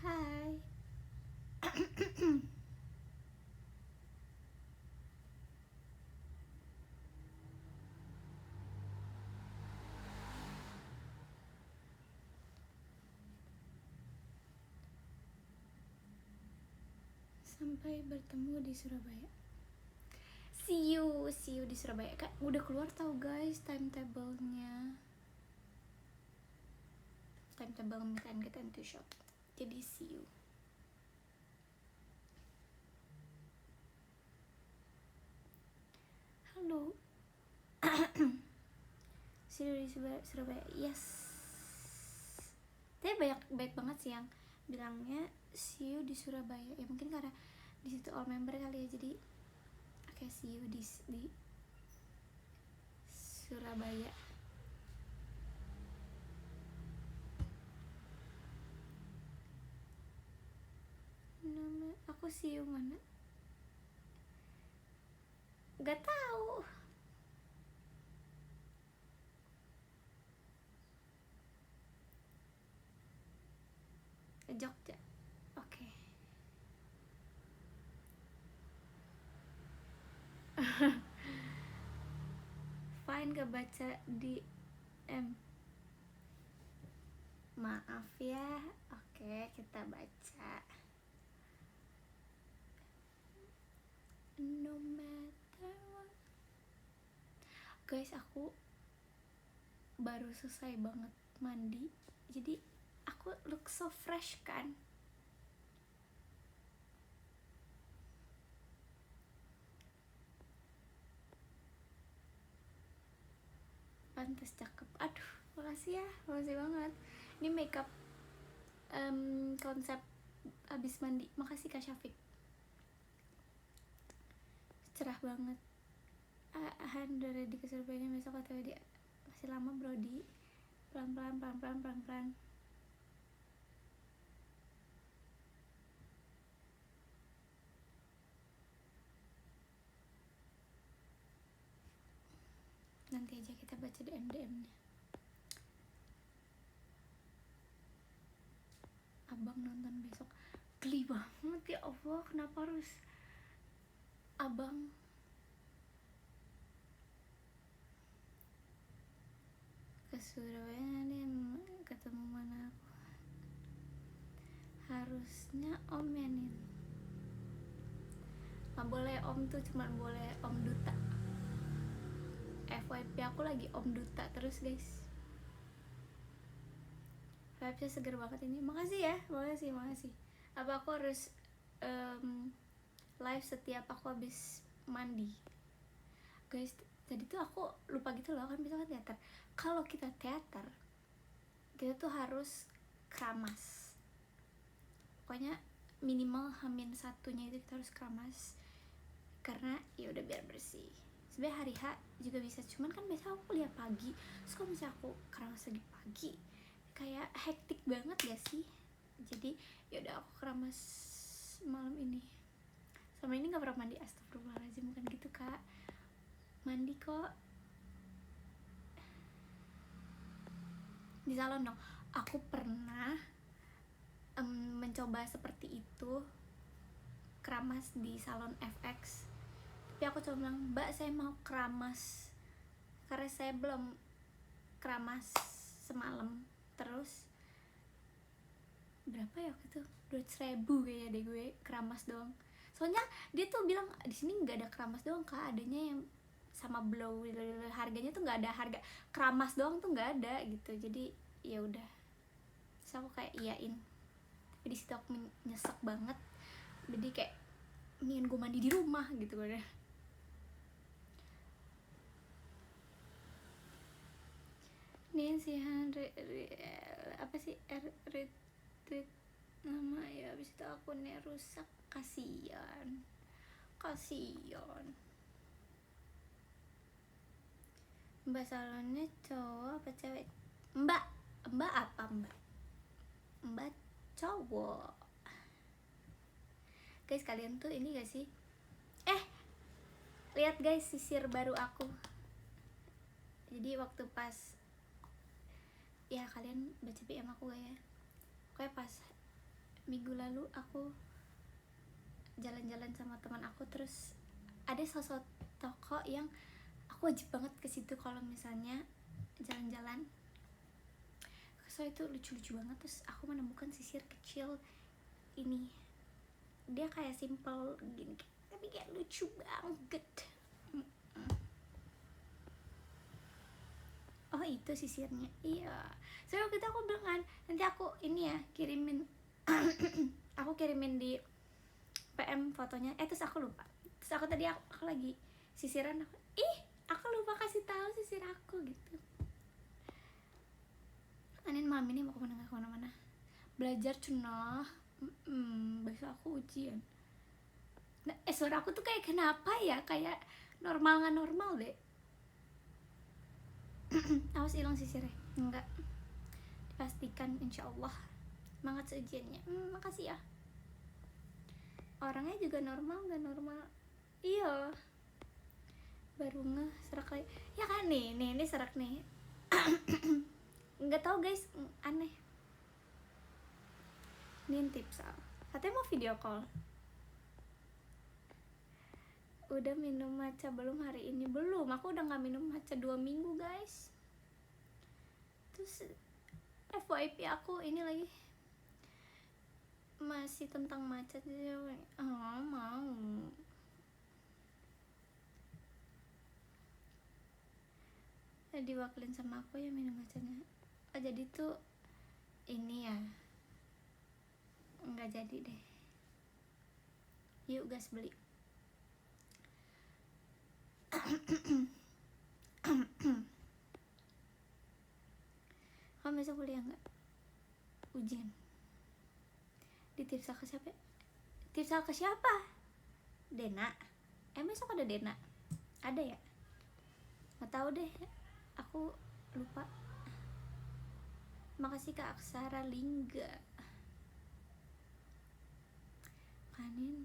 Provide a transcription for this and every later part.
Hai. Sampai bertemu di Surabaya. See you di Surabaya. Kak, udah keluar tau guys timetable-nya. Timetable meet and greet and to shop. Jadi see you. Halo. See you di Surabaya. Yes. Tapi baik banget sih yang bilangnya see you di Surabaya. Ya mungkin karena di situ all member kali ya. Jadi oke, see you di Surabaya. Nama aku see you mana? Gak tahu. Jogja. Oke. Fine, gak baca di maaf ya. Oke, kita baca. No matter what. Guys, aku baru selesai banget mandi. Jadi aku look so fresh kan. Pantes cakep. Aduh, makasih ya. Makasih banget. Ini makeup konsep abis mandi. Makasih Kak Syafiq. Cerah banget. Han udah ready ke Surabaya besok atau dia masih lama Brody. Pelan-pelan. Nanti aja kita baca DM-nya. Abang nonton besok. Geli banget ya Allah, kenapa harus abang? Ke Surabaya nih, ketemu mana aku? Harusnya om ya nih. Gak boleh om tuh, cuma boleh om duta. FYP aku lagi om duta terus guys. Vibesnya seger banget ini. Makasih ya, makasih. Apa aku harus live setiap aku habis mandi? Guys, tadi tuh aku lupa gitu loh, kan bisa kan teater. Kalau kita teater, kita tuh harus keramas. Pokoknya minimal H-1 itu kita harus keramas. Karena ya udah biar bersih. Sebenarnya hari H juga bisa, cuman kan biasa aku kuliah pagi. Terus kalau misalnya aku keramas lagi pagi, kayak hektik banget gak sih? Jadi ya udah aku keramas malam ini. Selama ini nggak pernah mandi, astagfirullahaladzim, bukan gitu Kak. Mandi kok di salon dong. Aku pernah mencoba seperti itu, keramas di salon FX. Tapi aku coba bilang, Mbak saya mau keramas karena saya belum keramas semalam. Terus berapa ya waktu itu? 200.000 kayaknya deh gue keramas doang. Soalnya dia tuh bilang di sini nggak ada keramas doang Kak, adanya yang sama blow. Harganya tuh nggak ada harga keramas doang tuh nggak ada gitu. Jadi ya udah, terus aku kayak iyain. Tapi di situ aku nyesek banget. Jadi kayak mendingan gue mandi di rumah gitu udah. Nih sih apa sih retweet nama ya, abis itu akunnya rusak. Kasian Mbak salonnya cowok apa cewek? Mbak apa mbak cowok. Guys, kalian tuh ini gak sih, lihat guys sisir baru aku. Jadi waktu pas, ya kalian baca PM aku gak ya, kayak pas minggu lalu aku jalan-jalan sama teman aku, terus ada salah satu toko yang aku wajib banget ke situ kalau misalnya jalan-jalan. So itu lucu-lucu banget. Terus aku menemukan sisir kecil ini, dia kayak simple gini tapi kayak lucu banget. Oh itu sisirnya, iya. So waktu itu aku bilang kan, nanti aku ini ya kirimin aku kirimin di PM fotonya. Terus aku lupa. Terus aku tadi aku lagi sisiran, aku lupa kasih tahu sisir aku gitu. Anin malam ini mau kemana-mana? Belajar cunah. Besok aku ujian. Nah, suara aku tuh kayak kenapa ya? Kayak normal nggak normal deh. Awas hilang sisirnya. Enggak. Dipastikan insya Allah. Semangat ujiannya. Makasih ya. Orangnya juga normal nggak normal. Iya. Baru serak lagi. Ya kan nih serak nih. Nggak tahu guys, aneh. Ngintip Sal, katanya mau video call. Udah minum matcha belum hari ini? Belum, aku udah gak minum matcha 2 minggu guys. Terus FYP aku ini lagi masih tentang matcha. Mau diwakilin sama aku ya minum matchanya. Jadi tuh ini ya nggak jadi deh. Yuk guys beli. Kamu besok kuliah nggak? Ujian. Di tipsal ke siapa? Tipsal ke siapa? Dena. Besok ada Dena? Ada ya? Nggak tahu deh. Aku lupa. Makasih Kak Aksara Lingga. Kanin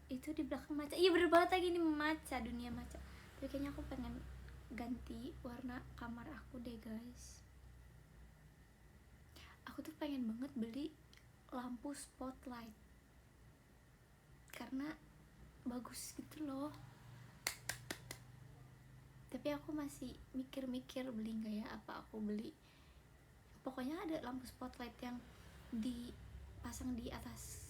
itu di belakang matcha. Iya bener banget lagi nih matcha, dunia matcha. Tapi kayaknya aku pengen ganti warna kamar aku deh guys. Aku tuh pengen banget beli lampu spotlight karena bagus gitu loh. Tapi aku masih mikir-mikir beli nggak ya, apa aku beli. Pokoknya ada lampu spotlight yang dipasang di atas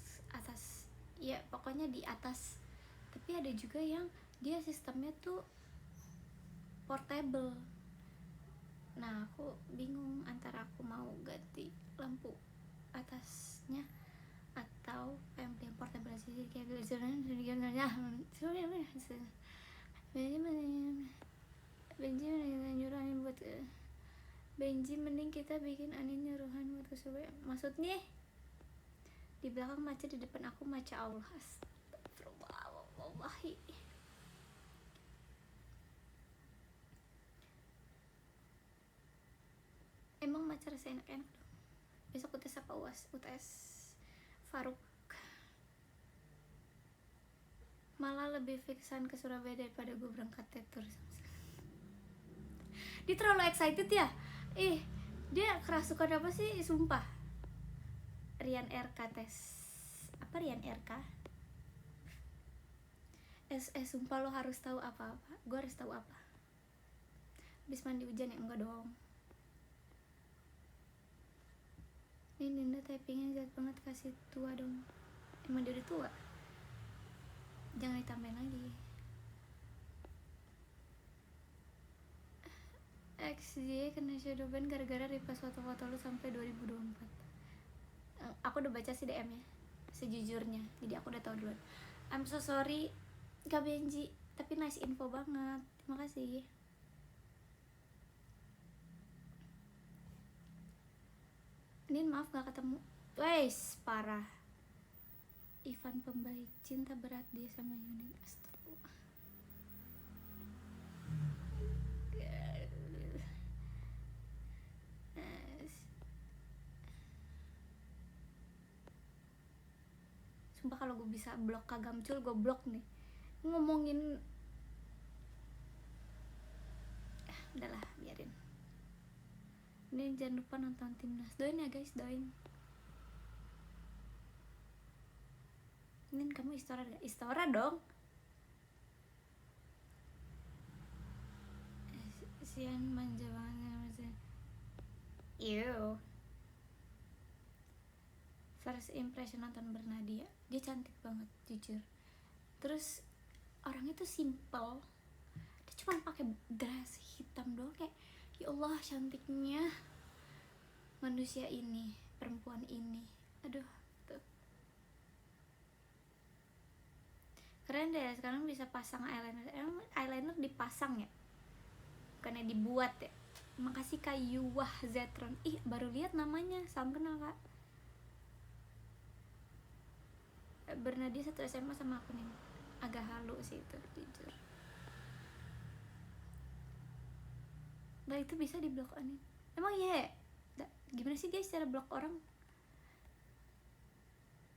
ya pokoknya di atas. Tapi ada juga yang dia sistemnya tuh portable. Nah aku bingung antara aku mau ganti lampu atasnya atau yang portable sih kayak Benji mending kita bikin Anin nyuruhan buat ke Surabaya. Maksudnya di belakang macet, di depan aku maca Allah. Astagfirullahi. Emang maca rasa enak-enak dong. Besok UTS apa UAS? UTS Faruk. Malah lebih fixan ke Surabaya daripada gue berangkat tetur. Dia terlalu excited ya. Dia kerasukan apa sih? Sumpah. Rian RK tes. Apa Rian RK? Sumpah lo harus tahu apa-apa. Gue harus tahu apa? Habis mandi hujan ya? Enggak dong. Ini Dinda typingnya jahat banget, kasih tua dong. Emang dia udah tua? Jangan ditambahin lagi. XJ kena shadow ban gara-gara repost foto-foto lu sampai 2024. Aku udah baca sih DM-nya sejujurnya, jadi aku udah tahu duluan. I'm so sorry Kak Benji, tapi nice info banget, terima kasih. Nin maaf gak ketemu. Wes parah. Ivan pembaik, cinta berat dia sama Yunin. Astagfirullah. Sumpah kalau gue bisa blok Kak Gamcul, gue blok nih. Ngomongin udahlah, biarin. Ini jangan lupa nonton timnas, doain ya guys, doain. Ini kamu istora gak? Istora dong. Sian manja banget. Ew. First impression nonton Bernadia, dia cantik banget jujur. Terus orangnya tuh simple, dia cuma pakai dress hitam doang, kayak ya Allah cantiknya manusia ini, perempuan ini. Aduh tuh keren deh, sekarang bisa pasang eyeliner. Emang eyeliner dipasang ya, bukannya dibuat ya. Makasih Kak Yuwah Zetron. Ih baru lihat namanya, salam kenal Kak. Bernadia satu SMA sama aku nih, agak halu sih itu jujur. Nah itu bisa di blok aneh. Emang iya ya? Gimana sih guys cara blok orang?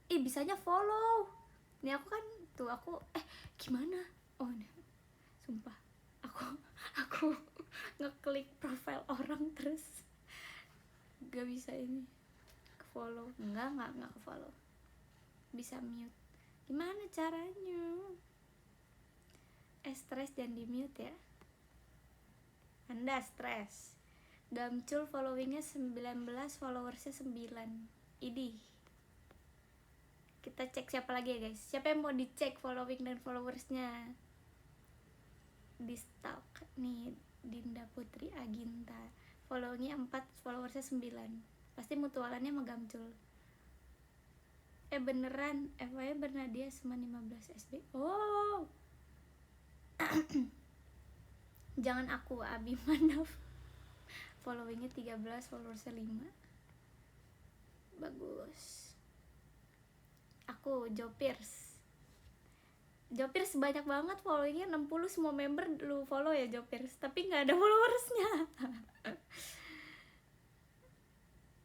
Bisanya follow. Nih aku kan tuh, aku gimana? Oh nah, sumpah aku ngeklik profile orang terus gak bisa ini ke follow. Enggak ke follow, bisa mute. Gimana caranya? Stres dan di mute ya. Anda stres. Gamcul followingnya 19, followersnya 9. Idih. Kita cek siapa lagi ya guys. Siapa yang mau dicek following dan followersnya? Di stalk nih, Dinda Putri Aginta, follownya 4, followersnya 9. Pasti mutualannya sama Gamcul. Beneran, FYI Bernadia sama 15 SB. Oh jangan aku, Abi Manaf, followingnya 13, followersnya 5. Bagus. Aku Jopirs banyak banget followingnya, 60 semua member lu follow ya Jopirs, tapi nggak ada followersnya.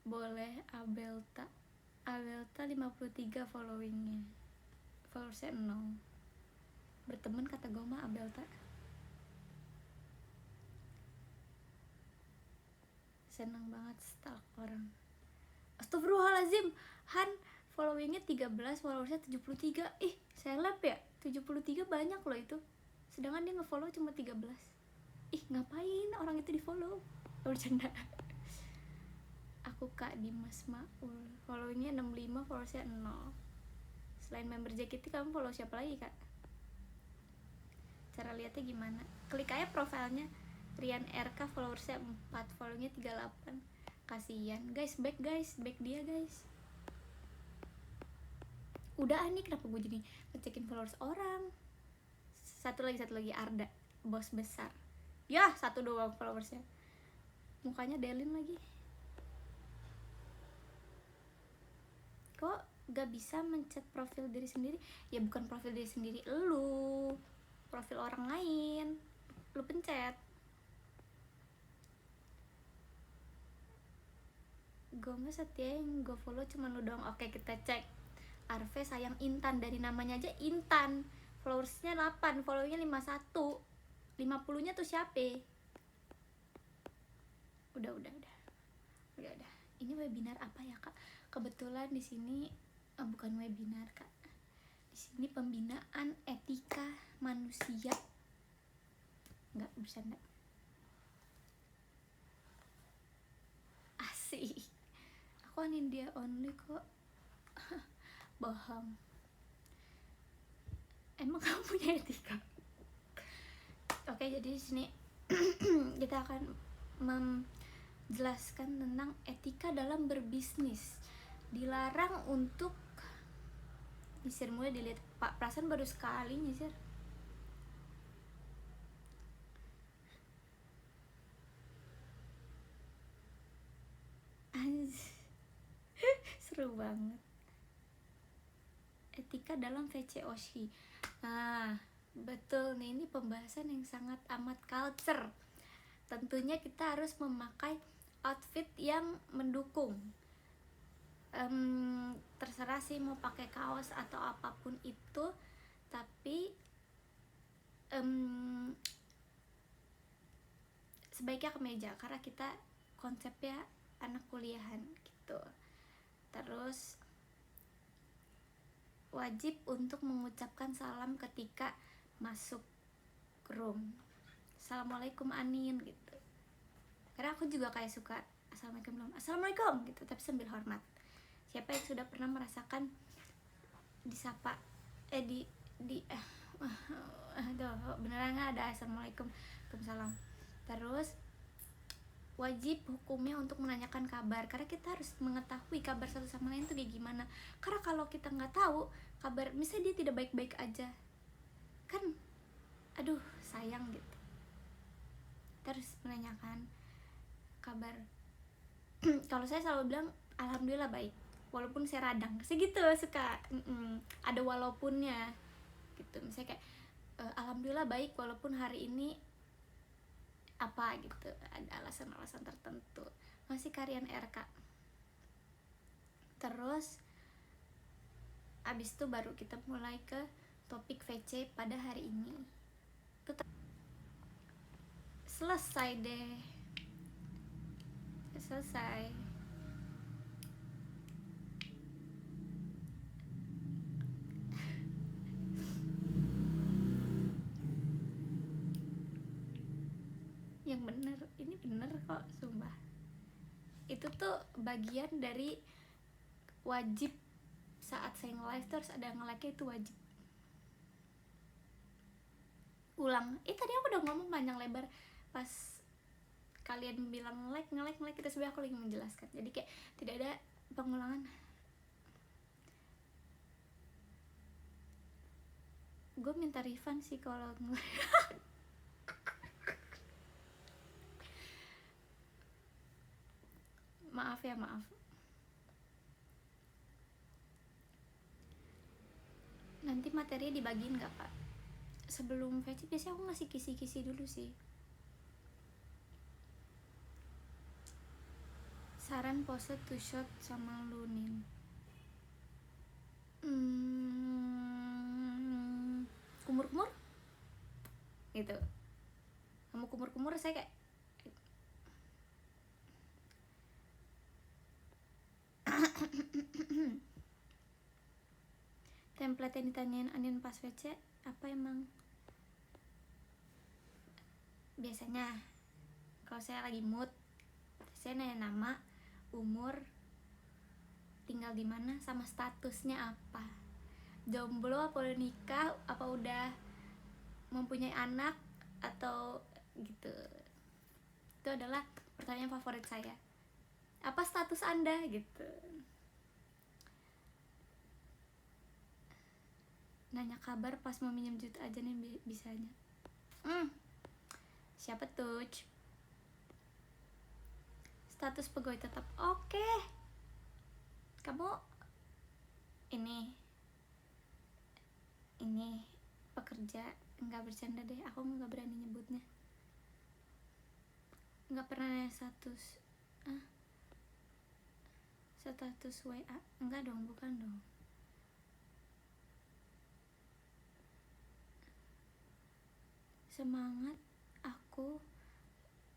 Boleh Abelta 53 followingnya, followersnya 0. Berteman kata gue mah Abelta. Seneng banget stalk orang. Astagfirullahaladzim, Han followingnya 13, followersnya 73. Seleb ya, 73 banyak loh itu, sedangkan dia nge-follow cuma 13. Ngapain orang itu di follow? Bercanda. Aku Kak Dimas Maul, followingnya 65, followersnya 0. Selain member JKT kamu follow siapa lagi Kak? Cara lihatnya gimana? Klik aja profilnya Rian RK, followersnya 4, followingnya 38. Kasian guys, back dia guys. Udah nih, kenapa gue jadi ngecekin followers orang? Satu lagi Arda, bos besar. Ya, 1 doang followersnya. Mukanya Delin lagi. Kok gak bisa mencet profil diri sendiri? Ya bukan profil diri sendiri lu, profil orang lain lu pencet. Gue gak setia yang gue follow cuma lu doang. Oke, kita cek. Arve sayang Intan, dari namanya aja Intan, followersnya 8, followingnya 51. 50 nya tuh siapa? Udah. Ini webinar apa ya Kak? Kebetulan di sini bukan webinar Kak. Di sini pembinaan etika manusia. Enggak, bercanda. Asik. Aku India only kok. Bohong. Emang kamu punya etika? Oke, jadi di sini kita akan menjelaskan tentang etika dalam berbisnis. Dilarang untuk nyisir, mulai dilihat Pak Prasan baru sekali nyisir. Seru banget. Etika dalam VCOC. Nah, betul nih, ini pembahasan yang sangat amat culture. Tentunya kita harus memakai outfit yang mendukung. Terserah sih mau pakai kaos atau apapun itu, tapi sebaiknya kemeja, karena kita konsepnya anak kuliahan gitu. Terus wajib untuk mengucapkan salam ketika masuk room. Assalamualaikum Anin gitu. Karena aku juga kayak suka Assalamualaikum gitu, tapi sambil hormat. Siapa yang sudah pernah merasakan disapa beneran nggak ada Assalamualaikum, Waalaikumsalam. Terus wajib hukumnya untuk menanyakan kabar, karena kita harus mengetahui kabar satu sama lain tuh kayak gimana. Karena kalau kita nggak tahu kabar, misalnya dia tidak baik-baik aja, kan aduh sayang gitu. Terus menanyakan kabar. Kalau saya selalu bilang alhamdulillah baik, walaupun saya radang segitu, suka ada walaupunnya gitu. Misalnya kayak alhamdulillah baik walaupun hari ini apa gitu, ada alasan-alasan tertentu. Masih Karian RK. Terus abis itu baru kita mulai ke topik VC pada hari ini. Selesai deh, selesai. Yang bener, ini bener kok, sumpah. Itu tuh bagian dari wajib. Saat saya nge-live terus ada nge-like-nya, itu wajib. Ulang, tadi aku udah ngomong panjang lebar pas kalian bilang nge-like itu sebenarnya aku lagi menjelaskan. Jadi kayak tidak ada pengulangan. Gue minta refund sih kalau nge-like. Maaf ya, maaf. Nanti materinya dibagiin gak Pak? Sebelum VC biasanya aku ngasih kisi-kisi dulu sih. Saran pose two shot sama Lunin. Kumur-kumur gitu. Kamu kumur-kumur, saya kayak template yang ditanyain Anin pas VC apa emang? Biasanya kalau saya lagi mood, saya nanya nama, umur, tinggal di mana, sama statusnya apa. Jomblo apa udah nikah, apa udah mempunyai anak atau gitu. Itu adalah pertanyaan favorit saya. Apa status Anda gitu. Nanya kabar pas mau minjem duit aja nih bisanya. Siapa tuh? Status pegawai tetap. Oke. Kamu ini pekerja, nggak bercanda deh, aku nggak berani nyebutnya. Nggak pernah nanya status. Status WA. Enggak dong, bukan dong.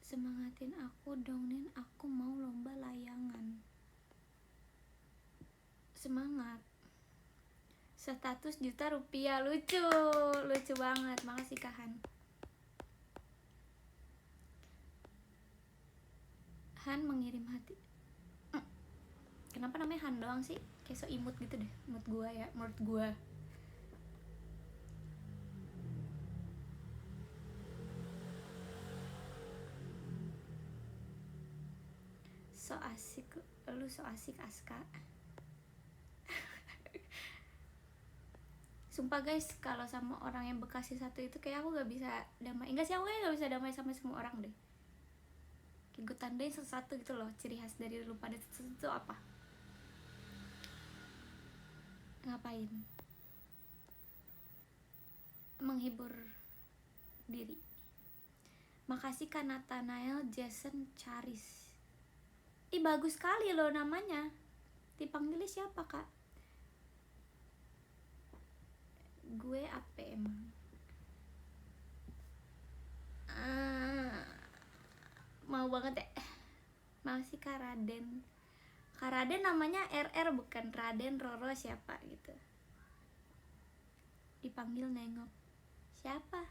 Semangatin aku dong Nin, aku mau lomba layangan. Semangat. Status juta rupiah, lucu banget, makasih Kahan. Han mengirim hati. Kenapa namanya Han doang sih? Kayak so imut gitu deh, menurut gua. So asik, lu so asik Aska. Sumpah guys, kalau sama orang yang Bekasi satu itu kayak aku gak bisa damai. Enggak sih, aku kayak gak bisa damai sama semua orang deh. Kayak gue tandain satu-satu gitu loh, ciri khas dari lu pada itu apa. Ngapain? Menghibur diri. Makasih Kak Nathanael Jason Charis. Bagus sekali loh namanya. Dipanggilnya siapa Kak? Gue apa emang? Mau banget ya. Kak Raden namanya RR bukan Raden Roro siapa gitu. Dipanggil nengok. Siapa?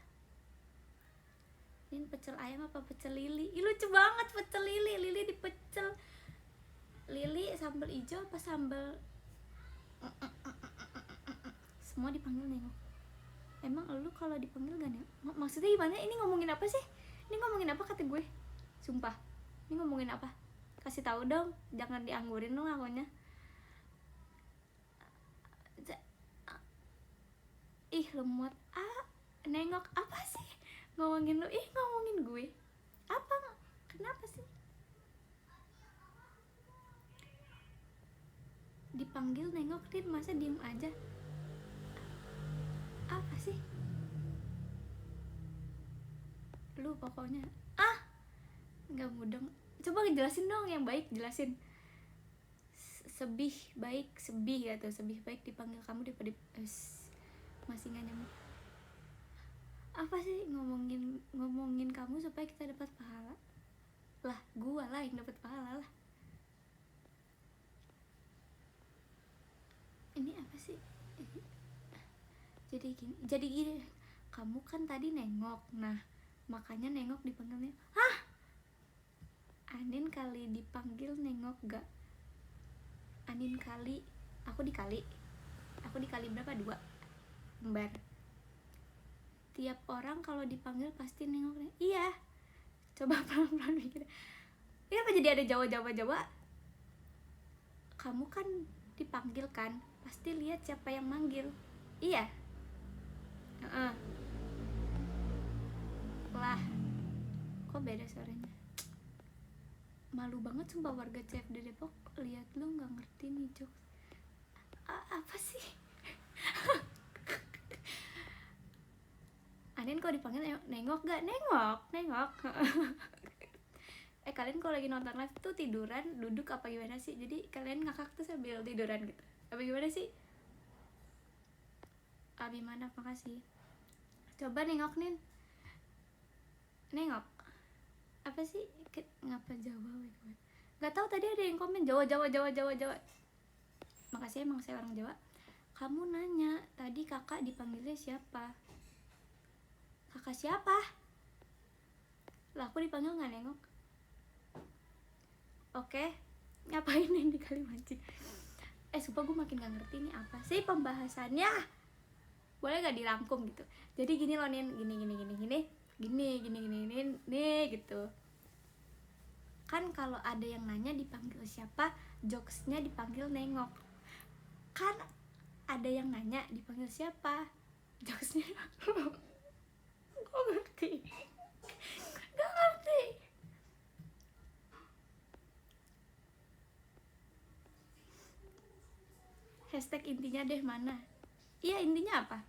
Ini pecel ayam apa pecel lili? Ih, lucu banget pecel lili. Lili dipecel. Lili sambal hijau apa sambal? Semua dipanggil nengok. Emang lu kalau dipanggil gak nengok? Maksudnya gimana? Ini ngomongin apa sih? Ini ngomongin apa kata gue? Sumpah. Ini ngomongin apa? Kasih tahu dong, jangan dianggurin dong akunnya. Ih lemot. Nengok apa sih? Ngomongin lu, ngomongin gue. Apa? Kenapa sih? Dipanggil nengok, Rin, masa diem aja? Apa sih? Lu pokoknya nggak mudeng. Coba jelasin dong yang baik, jelasin. Sebih baik dipanggil kamu daripada masih nggak nyamuk. Apa sih ngomongin kamu supaya kita dapat pahala? Lah gua lah yang dapat pahala lah. Ini apa sih? Jadi gini, kamu kan tadi nengok, nah makanya nengok dipanggilnya. Anin kali dipanggil nengok gak? Anin kali, aku dikali berapa? 2 lembar. Tiap orang kalau dipanggil pasti nengok. Iya. Coba pelan-pelan mikir. Ini apa jadi ada Jawa? Kamu kan dipanggil kan, pasti lihat siapa yang manggil. Iya. Lah, kok beda suaranya? Malu banget sumpah warga CFD Depok lihat lu nggak ngerti nih jokes. Apa sih? Anin kok dipanggil nengok gak? Nengok. Kalian kalau lagi nonton live tuh tiduran, duduk apa gimana sih? Jadi kalian ngakak tuh sambil tiduran gitu apa gimana sih? Abimana, makasih. Coba nengok, Nin. Nengok apa sih? Ngapa Jawa? Gak tahu, tadi ada yang komen Jawa. Makasih, emang saya orang Jawa. Kamu nanya tadi kakak dipanggilnya siapa? Kakak siapa? Lah aku dipanggil nggak nengok. Oke, ngapain ini kali mancing? Sumpah gue makin gak ngerti nih apa sih pembahasannya. Boleh gak dirangkum gitu? Jadi gini loh, Nin, gini gitu. Kan kalau ada yang nanya dipanggil siapa, jokesnya dipanggil nengok. Kan ada yang nanya dipanggil siapa, jokesnya gak ngerti. Hashtag intinya deh mana? Iya, intinya apa?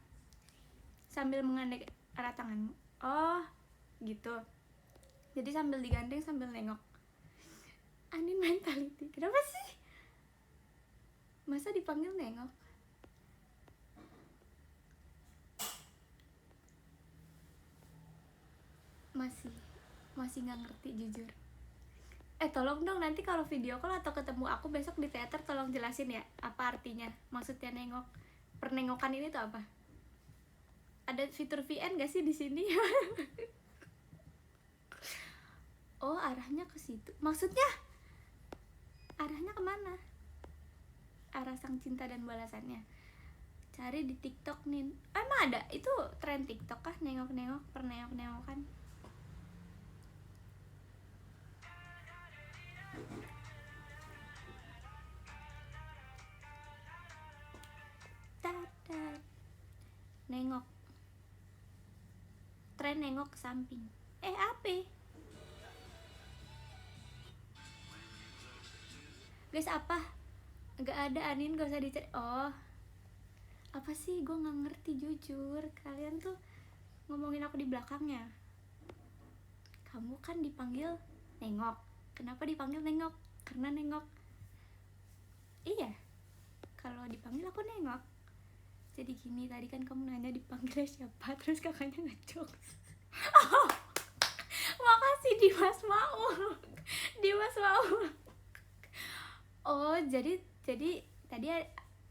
Sambil mengandek arah tanganmu. Oh gitu. Jadi sambil digandeng sambil nengok. Anin mentality. Kenapa sih? Masa dipanggil nengok? Masih nggak ngerti jujur. Tolong dong nanti kalau video call atau ketemu aku besok di teater, tolong jelasin ya apa artinya, maksudnya nengok. Pernengokan ini tuh apa? Ada fitur VN gak sih di sini? Oh, arahnya ke situ. Maksudnya arahnya kemana? Arah sang cinta dan balasannya. Cari di TikTok, Nin. Emang ada? Itu tren TikTok kah? Nengok-nengok, pernengok-nengokan. Nengok. Tren nengok ke samping. Apa? Guys, apa? Gak ada, Anin, gak usah dicari. Oh, apa sih? Gue gak ngerti jujur. Kalian tuh ngomongin aku di belakangnya. Kamu kan dipanggil nengok. Kenapa dipanggil nengok? Karena nengok. Iya, kalau dipanggil aku nengok. Jadi gini, tadi kan kamu nanya dipanggilnya siapa, terus kakaknya ngejokes. Oh, makasih Dimas Maul. Oh, jadi tadi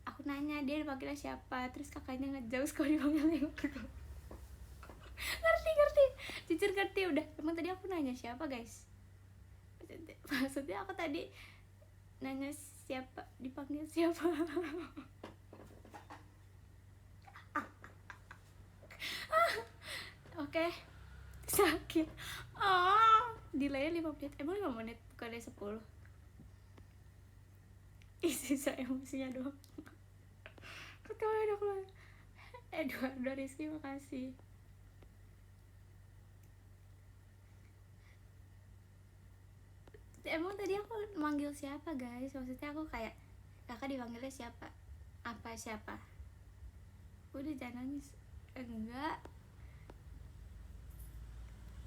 aku nanya dia dipanggilnya siapa, terus kakaknya ngejauh kalau dipanggil nengok. ngerti jujur ngerti. Udah, emang tadi aku nanya siapa guys, maksudnya aku tadi nanya siapa, dipanggil siapa. Oke, sakit. Delay 5 menit, emang 5 menit bukannya 10. Sisa emosinya doang. Ketawa udah keluar. Eduardo Rizky, makasih. Emang tadi aku manggil siapa guys, maksudnya aku kayak kakak dipanggilnya siapa, apa siapa. Udah jangan nangis. Enggak,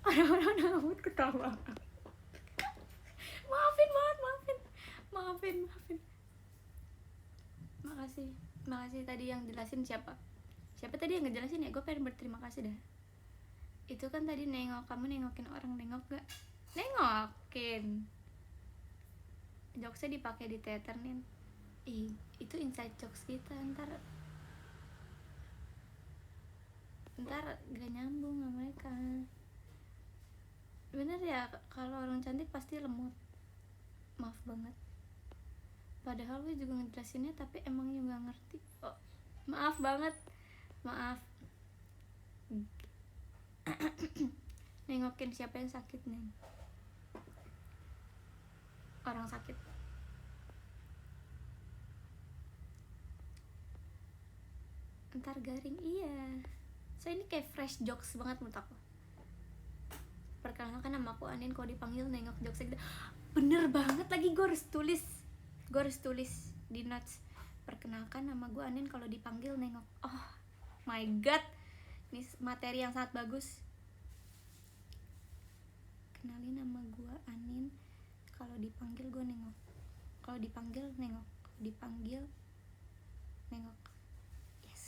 orang-orang nangis ketawa. Maafin banget, maafin. Makasih tadi yang jelasin siapa tadi yang ngejelasin ya. Gue pengen berterima kasih dah. Itu kan tadi nengok, kamu nengokin orang, nengok gak? Nengokin. Jokesnya dipakai di teater nih. Itu inside jokes kita, ntar gak nyambung sama mereka. Bener ya, kalau orang cantik pasti lemot. Maaf banget. Padahal gue juga ngejelasinnya tapi emangnya gak ngerti. Maaf banget. Maaf. Nengokin siapa yang sakit nih? Orang sakit. Ntar garing, iya. So ini kayak fresh jokes banget menurut aku. Perkenalkan, nama aku Anin, kalau dipanggil nengok jokes gitu. Bener banget lagi, gue harus tulis di notes. Perkenalkan, nama gue Anin, kalau dipanggil nengok. Oh my god, ini materi yang sangat bagus. Kenalin, nama gue Anin, kalau dipanggil gue nengok. Kalau dipanggil nengok. Dipanggil nengok. Yes,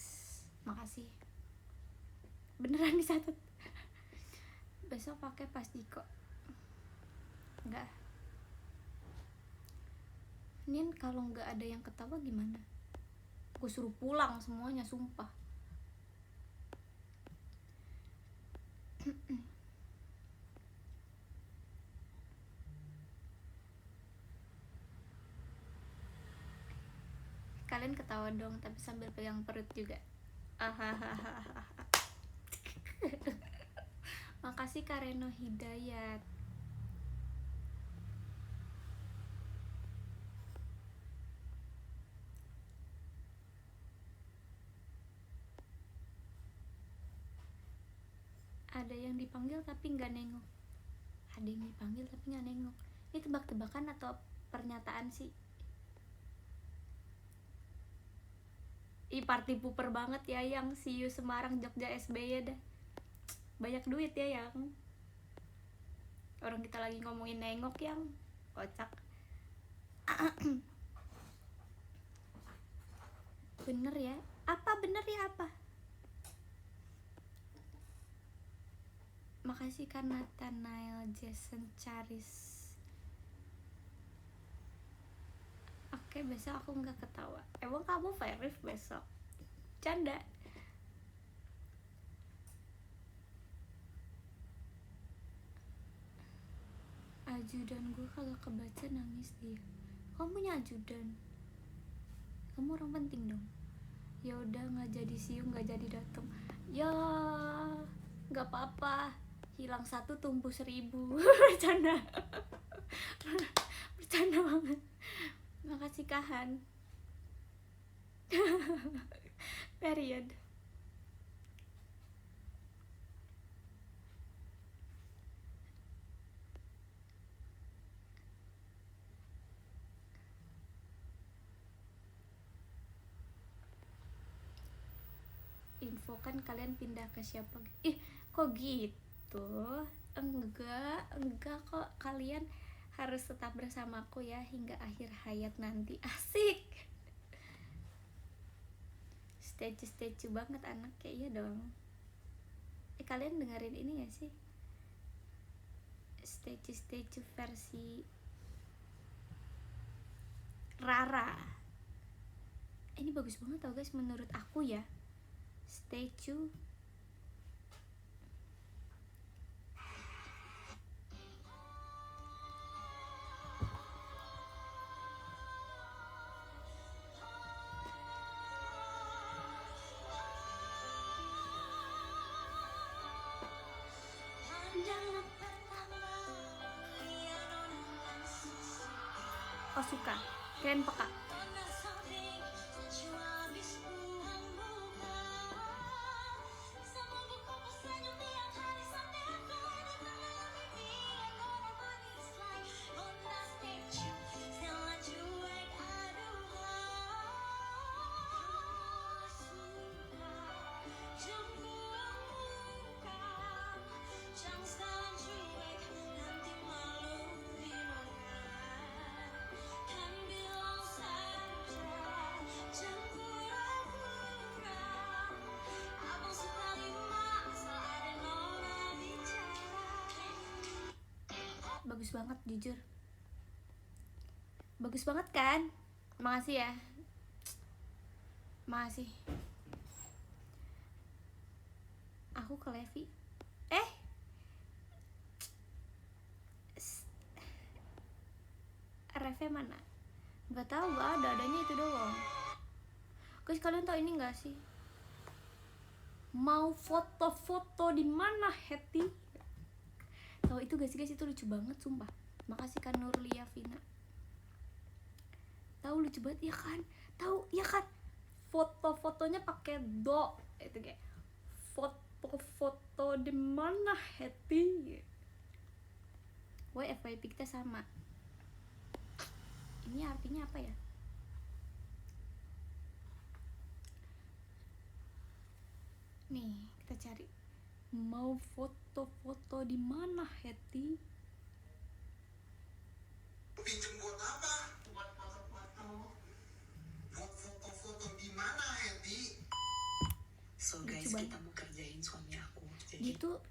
makasih. Beneran dicatat. Besok pakai pasti kok. Enggak. Nin, kalau nggak ada yang ketawa gimana? Gue suruh pulang semuanya, sumpah. Kalian ketawa dong, tapi sambil pegang perut juga. Makasih Kareno Hidayat. Ada yang dipanggil tapi nggak nengok. Ada yang dipanggil tapi nggak nengok. Ini tebak-tebakan atau pernyataan sih? Party pooper banget ya yang see you Semarang Jogja SBY dah. Banyak duit ya yang. Orang kita lagi ngomongin nengok yang kocak. Bener ya? Apa bener ya apa? Makasih karena Nathanael Jason Charis. Oke, besok aku nggak ketawa. Emang kamu verif besok? Canda. Ajudan gue kagak kebaca, nangis dia. Kamu punya ajudan? Kamu orang penting dong. Ya udah, nggak jadi siung, nggak jadi datang. Ya nggak apa-apa. Hilang 1 tumbuh 1000. Bercanda. Bercanda banget. Makasih Kahan. Period. Infokan kalian pindah ke siapa? Kok gitu? Enggak kok, kalian harus tetap bersamaku ya hingga akhir hayat nanti. Asik. Statue banget anak, kayaknya dong. Kalian dengerin ini gak sih? Statue versi Rara. Ini bagus banget tau guys menurut aku ya. Statue. Oh suka, keren peka. Bagus banget jujur. Bagus banget kan? Makasih ya. Makasih. Aku ke Levi. Reve mana? Gak tahu, gak ada, adanya itu doang. Guys, kalian tahu ini gak sih? Mau foto-foto di mana, Heti? Tahu itu gak sih guys? Itu lucu banget sumpah. Makasih kan Nurlia Vina. Tahu lucu banget ya kan? Tahu ya kan? Foto-fotonya pakai do. Itu kayak foto-foto di mana, Heti? Woi, FYP kita sama. Ini artinya apa ya? Nih, kita cari. Mau foto-foto di mana, Heti? Pinjem buat apa? Buat foto-foto. Buat foto-foto di mana, Heti? So guys, kita mau kerjain suami aku. Dia tuh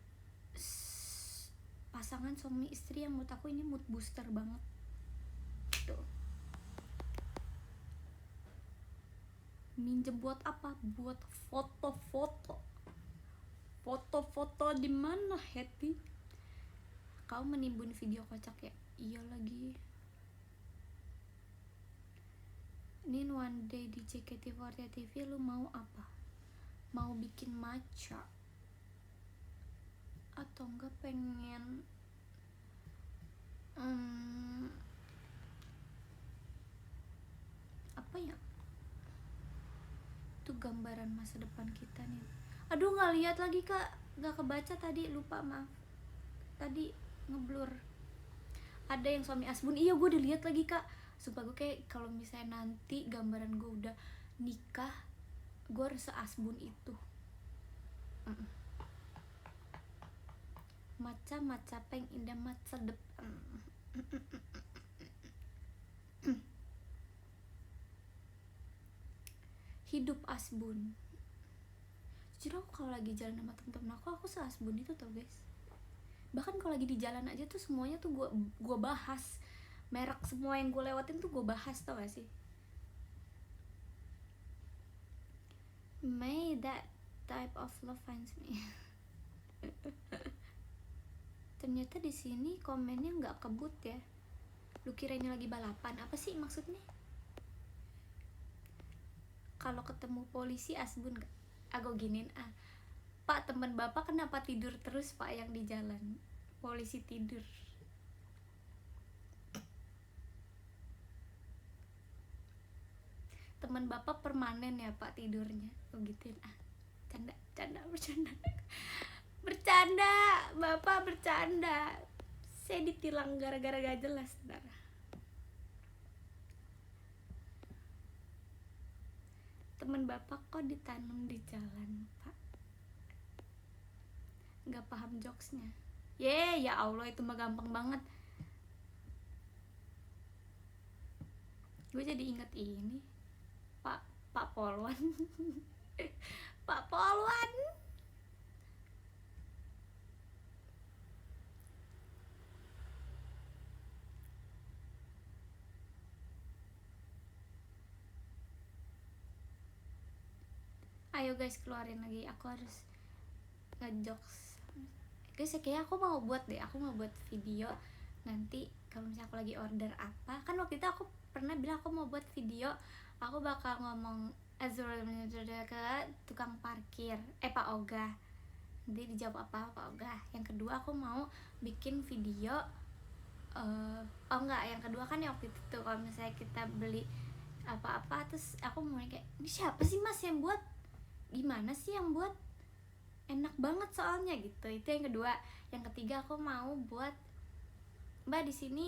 pasangan suami istri yang menurut aku ini mood booster banget. Tuh. Minjem buat apa? Buat foto-foto. Foto-foto di mana, Heti? Kau menimbun video kocak ya? Iya lagi. Ini one day di JKT48 TV lu mau apa? Mau bikin matcha? Atau enggak pengen apa ya? Itu gambaran masa depan kita nih. Aduh, nggak lihat lagi kak, nggak kebaca tadi, lupa, maaf. Tadi ngeblur. Ada yang suami Asbun, iya gue udah lihat lagi kak. Sumpah gue kayak kalau misalnya nanti gambaran gue udah nikah, gue harus se-Asbun itu. Maca peng indah masa depan. Hidup Asbun. Jujur aku kalau lagi jalan sama temen-temen aku se-Asbun itu tau guys. Bahkan kalau lagi di jalan aja tuh semuanya tuh gue bahas. Merek semua yang gue lewatin tuh gue bahas, tau gak sih? May that type of love finds me. Ternyata di sini komennya nggak kebut ya. Lu kira ini lagi balapan? Apa sih maksudnya? Kalau ketemu polisi Asbun gak? Aku giniin Pak, teman bapak kenapa tidur terus pak yang di jalan? Polisi tidur. Teman bapak permanen ya pak tidurnya? Oh gituin bercanda bapak, bercanda. Saya ditilang gara-gara gak jelas, saudara. Teman bapak kok ditanam di jalan pak? Nggak paham jokesnya. Ya Allah, itu mah gampang banget. Gue jadi inget ini Pak Polwan. Pak Polwan. Ayo guys, keluarin lagi, aku harus ngejokes. Guys, kayak aku mau buat video nanti kalau misalnya aku lagi order apa. Kan waktu itu aku pernah bilang aku mau buat video, aku bakal ngomong ke tukang parkir, Pak Oga. Nanti dijawab apa Pak Oga. Yang kedua aku mau bikin video yang kedua kan yang waktu itu tuh, kalau misalnya kita beli apa-apa terus aku mau kayak, ini siapa sih mas yang buat, gimana sih yang buat, enak banget soalnya gitu. Itu yang kedua. Yang ketiga aku mau buat, mbak di sini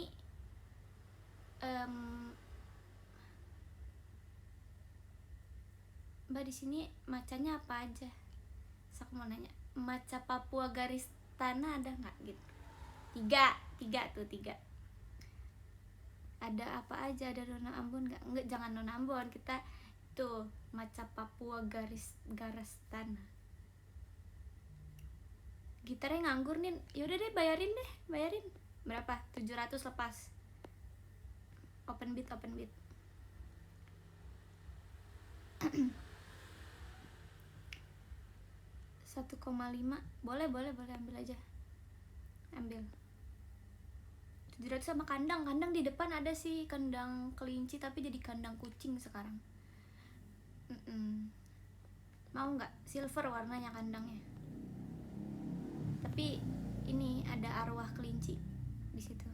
mbak di sini macanya apa aja. Terus aku mau nanya, maca Papua garis tanah ada nggak gitu. Tiga ada apa aja, ada Nona Ambon nggak? Enggak, jangan Nona Ambon, kita tuh maca Papua garis tanah. Gitarnya nganggur nih, yaudah deh bayarin berapa, 700 lepas. Open beat 1,5 boleh ambil aja, ambil 700 sama kandang di depan ada sih, kandang kelinci tapi jadi kandang kucing sekarang. Mau nggak silver warnanya kandangnya, tapi ini ada arwah kelinci di situ.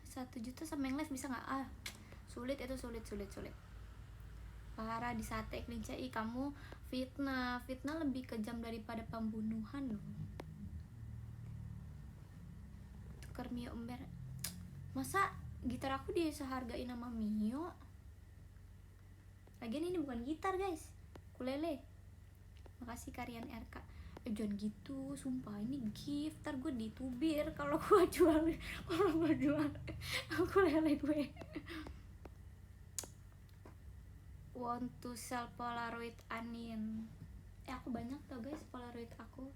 Satu juta sama yang live bisa nggak? Sulit parah di sate kelinci. Kamu fitnah lebih kejam daripada pembunuhan loh. Tuker Mio ember, masa gitar aku dia sehargain sama Mio? Lagian ini bukan gitar guys, ukulele. Makasih Karian RK. Jangan gitu, sumpah ini gift, ntar gue ditubir kalau gue jual ukulele gue. Want to sell Polaroid Anin. Aku banyak tau guys Polaroid aku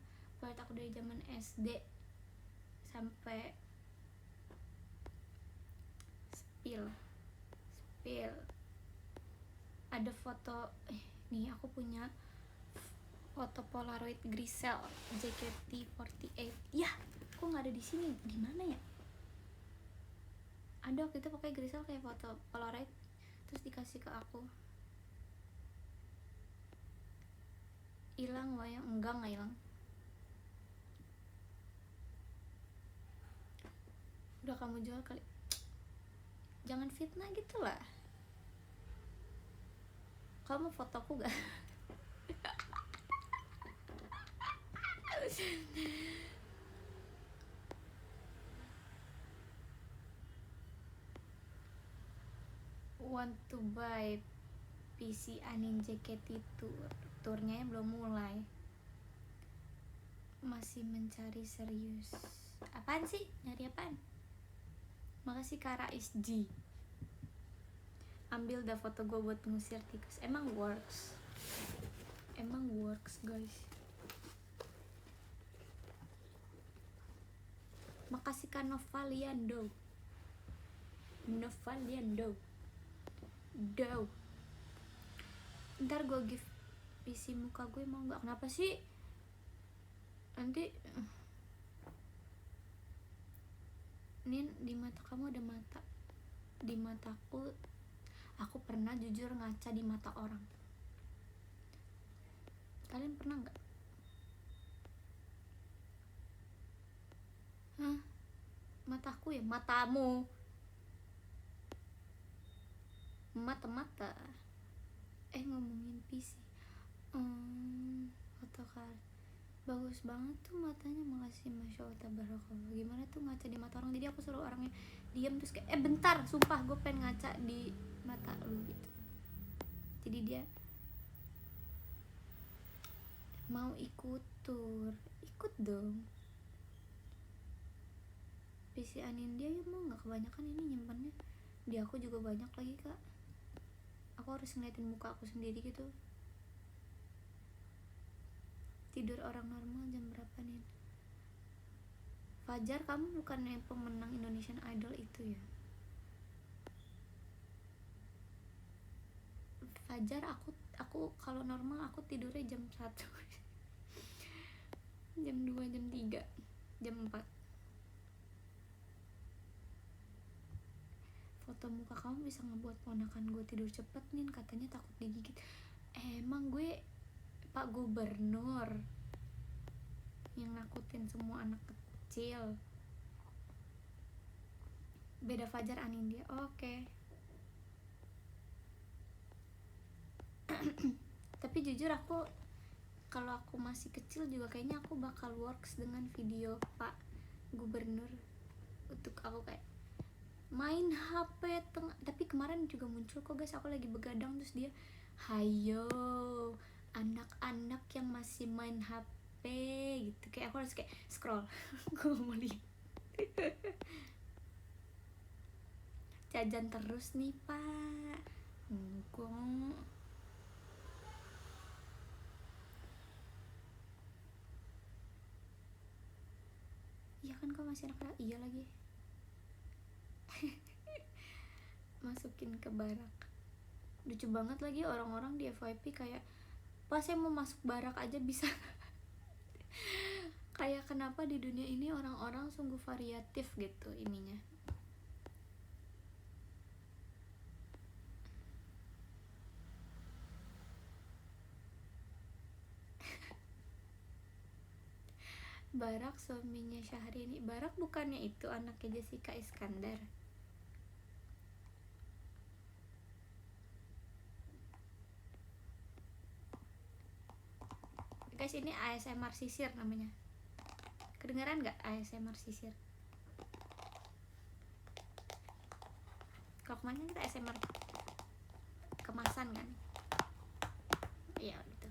dari zaman SD sampai spill. Ada foto, nih aku punya foto Polaroid Grisel JKT48. Ya, kok nggak ada di sini? Di mana ya? Ada waktu itu pakai Grisel kayak foto Polaroid, terus dikasih ke aku. Hilang wayang? Enggak hilang. Udah kamu jual kali. Jangan fitnah gitu lah. Kamu fotoku gak? Want to buy PC Anin JKT turnya belum mulai, masih mencari serius. Apaan sih? Nyari apaan? Makasih Karais G. Ambil dah foto gue buat ngusir tikus. Emang works guys. Makasih Kak Novaliando. Ntar gue give isi muka gue, mau nggak? Kenapa sih? Nanti Nin, di mata kamu ada mata. Di mataku, aku pernah jujur ngaca di mata orang. Kalian pernah nggak? Hah? Mataku ya? Matamu? Mata-mata. Ngomongin PC. Fotokar bagus banget tuh matanya, makasih, masya Allah tabarakallah. Gimana tuh ngaca di mata orang? Jadi aku suruh orangnya diam terus kayak bentar, sumpah gue pengen ngaca di mata lu gitu. Jadi dia mau ikut tur, ikut dong. PC Anin dia ya mau nggak? Kebanyakan ini nyimpannya di aku juga banyak lagi kak. Aku harus ngeliatin muka aku sendiri gitu. Tidur orang normal jam berapa nih? Fajar, kamu bukan yang pemenang Indonesian Idol itu ya? fajar aku kalau normal aku tidurnya jam 1 jam 2, jam 3, jam 4. Foto muka kamu bisa ngebuat ponakan gue tidur cepet nih, katanya takut digigit. Emang gue Pak Gubernur yang nakutin semua anak kecil. Beda Fajar Anindya. Oke. Tapi jujur aku kalau aku masih kecil juga kayaknya aku bakal works dengan video Pak Gubernur untuk aku kayak main HP tapi kemarin juga muncul kok guys, aku lagi begadang terus dia, hayo anak-anak yang masih main HP gitu, kayak aku harus kayak scroll gue mau lihat. Jajan terus nih Pak, enggak. Iya kan kau masih anak, iya lagi. Masukin ke barak. Lucu banget lagi orang-orang di FYP kayak, pas saya mau masuk barak aja bisa. Kayak kenapa di dunia ini orang-orang sungguh variatif gitu ininya. Barak suaminya Syahrini. Barak bukannya itu anaknya Jessica Iskandar? Guys, ini ASMR sisir namanya. Kedengeran nggak ASMR sisir? Kalau kemarin kita ASMR kemasan kan? Iya gitu.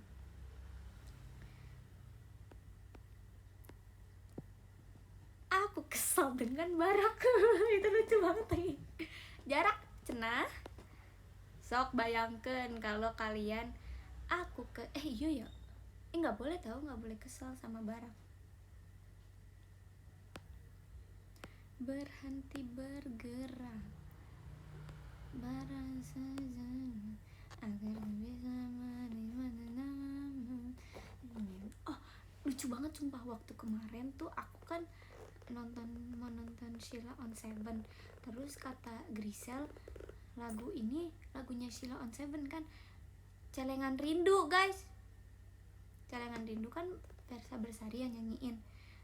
Aku kesal dengan Barak. Itu lucu banget lagi. Jarak cenah. Sok bayangkan kalau kalian aku ke iya ya. Nggak boleh tahu, nggak boleh kesal sama Barak. Berhenti bergerak barang saja agar bisa menerima. Oh, lucu banget sumpah, waktu kemarin tuh aku kan mau nonton Sheila on Seven, terus kata Grisel lagu ini lagunya Sheila on Seven kan Celengan Rindu guys. Celengan Rindu kan Versa Bersari yang nyanyiin,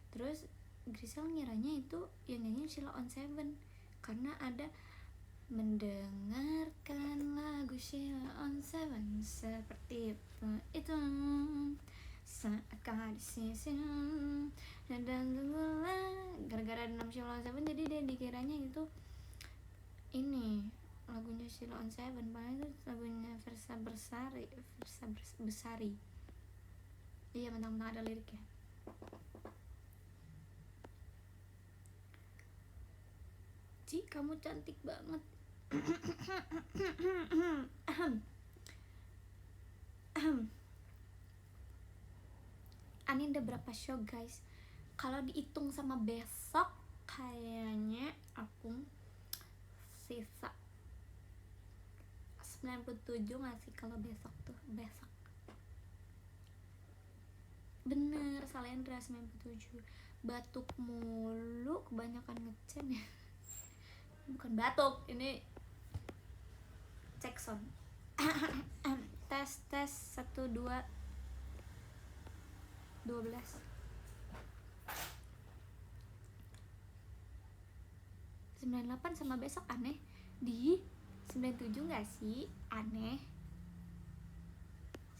terus Grisel ngiranya itu yang nyanyiin Sheila on Seven karena ada mendengarkan lagu Sheila on Seven seperti itu seakan sisi dan gara-gara 6 Sheila on Seven jadi dia dikiranya itu ini lagunya Sheila on Seven, padahal itu lagunya Versa Bersari. Iya, mentang-mentang ada liriknya. Ci, kamu cantik banget. Aninda berapa show guys? Kalau dihitung sama besok kayaknya aku sisa 97 gak sih kalau besok tuh? Besok bener, Salendra 97. Batuk mulu, kebanyakan ngecen ya. Bukan batuk, ini cek sound. tes 1 2 12. (98) sama besok aneh. Di 97 gak sih? Aneh.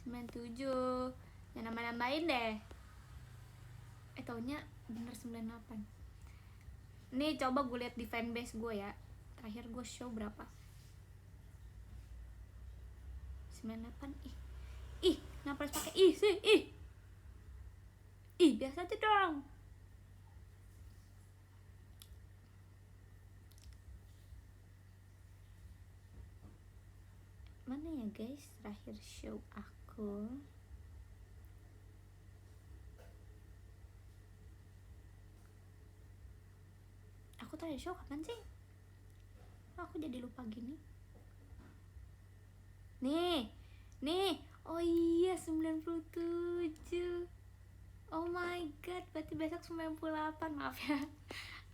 97. Jangan nambah-nambahin deh. Taunya bener 98. Nih coba gue liat di fanbase gue ya. Terakhir gue show berapa? 98. Ih, kenapa harus pakai sih? Ih, biasa aja dong. Mana ya guys terakhir show aku? Aku terakhir show kapan sih? Aku jadi lupa gini. Nih, oh iya 97. Oh my god, berarti besok 98. Maaf ya,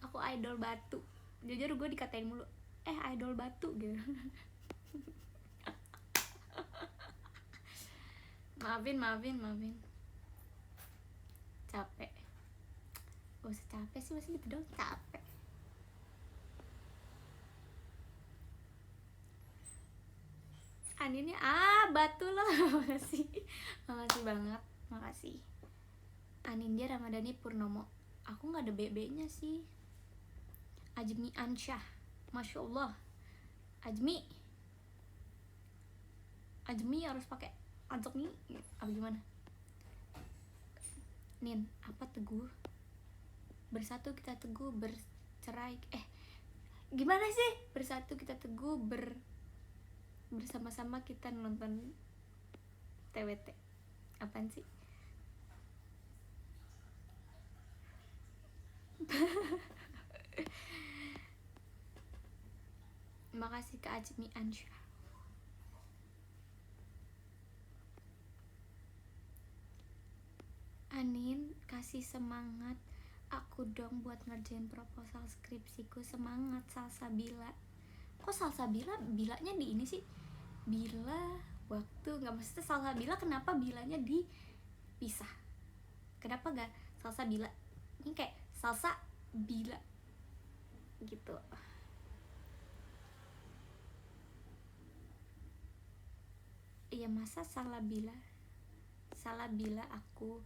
aku idol batu. Jujur gue dikatain mulu, idol batu gitu. Maafin. Capek. Gak usah capek sih, masih gitu dong, capek. Aninnya batu loh. Makasih banget, makasih. Anindya Ramadhani Purnomo. Aku nggak ada BB-nya sih. Ajmi Ansyah, masya Allah. Ajmi harus pakai Ajmi apa gimana? Nin, apa teguh? Bersatu kita teguh, bercerai. Gimana sih? Bersatu kita teguh, bersama-sama kita nonton TWT. Apaan sih? Makasih ke Ajmi Ansyah. Anin, kasih semangat aku dong buat ngerjain proposal skripsiku. Semangat Salsabila. Kok Salsabila bilanya di ini sih? Bila waktu, nggak maksudnya Salsabila, kenapa bilanya dipisah? Kenapa gak Salsabila? Ini kayak salsa bila gitu. Iya, masa salah bila aku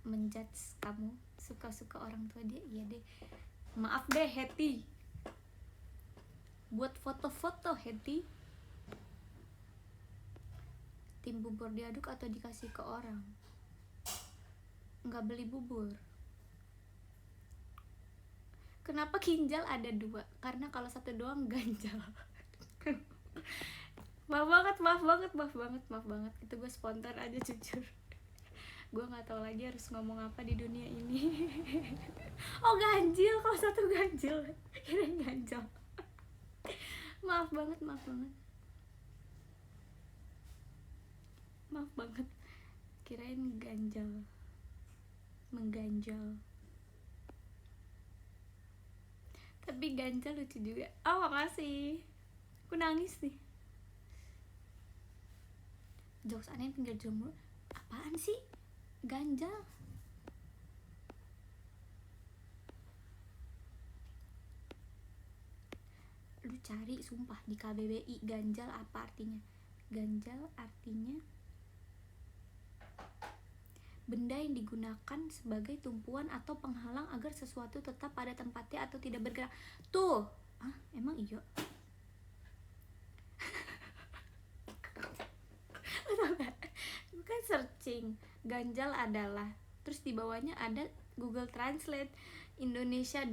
menjudge kamu suka-suka orang tua dia. Iya deh, maaf deh Hetty, buat foto-foto Hetty. Tim bubur diaduk atau dikasih ke orang? Nggak beli bubur. Kenapa ginjal ada 2? Karena kalau satu doang ganjal. maaf banget, itu gue spontan aja jujur. Gue nggak tahu lagi harus ngomong apa di dunia ini. Oh ganjil, kalau satu ganjil kirain ganjal. maaf banget kirain ganjal, mengganjal. Tapi ganjal lucu juga. Oh makasih, aku nangis nih. Jokes aneh pinggir jomblo apaan sih? Ganjal. Lu cari sumpah di KBBI ganjal apa artinya. Ganjal artinya benda yang digunakan sebagai tumpuan atau penghalang agar sesuatu tetap pada tempatnya atau tidak bergerak. Tuh, emang iya? Bukan searching. Ganjal adalah, terus di bawahnya ada Google Translate Indonesia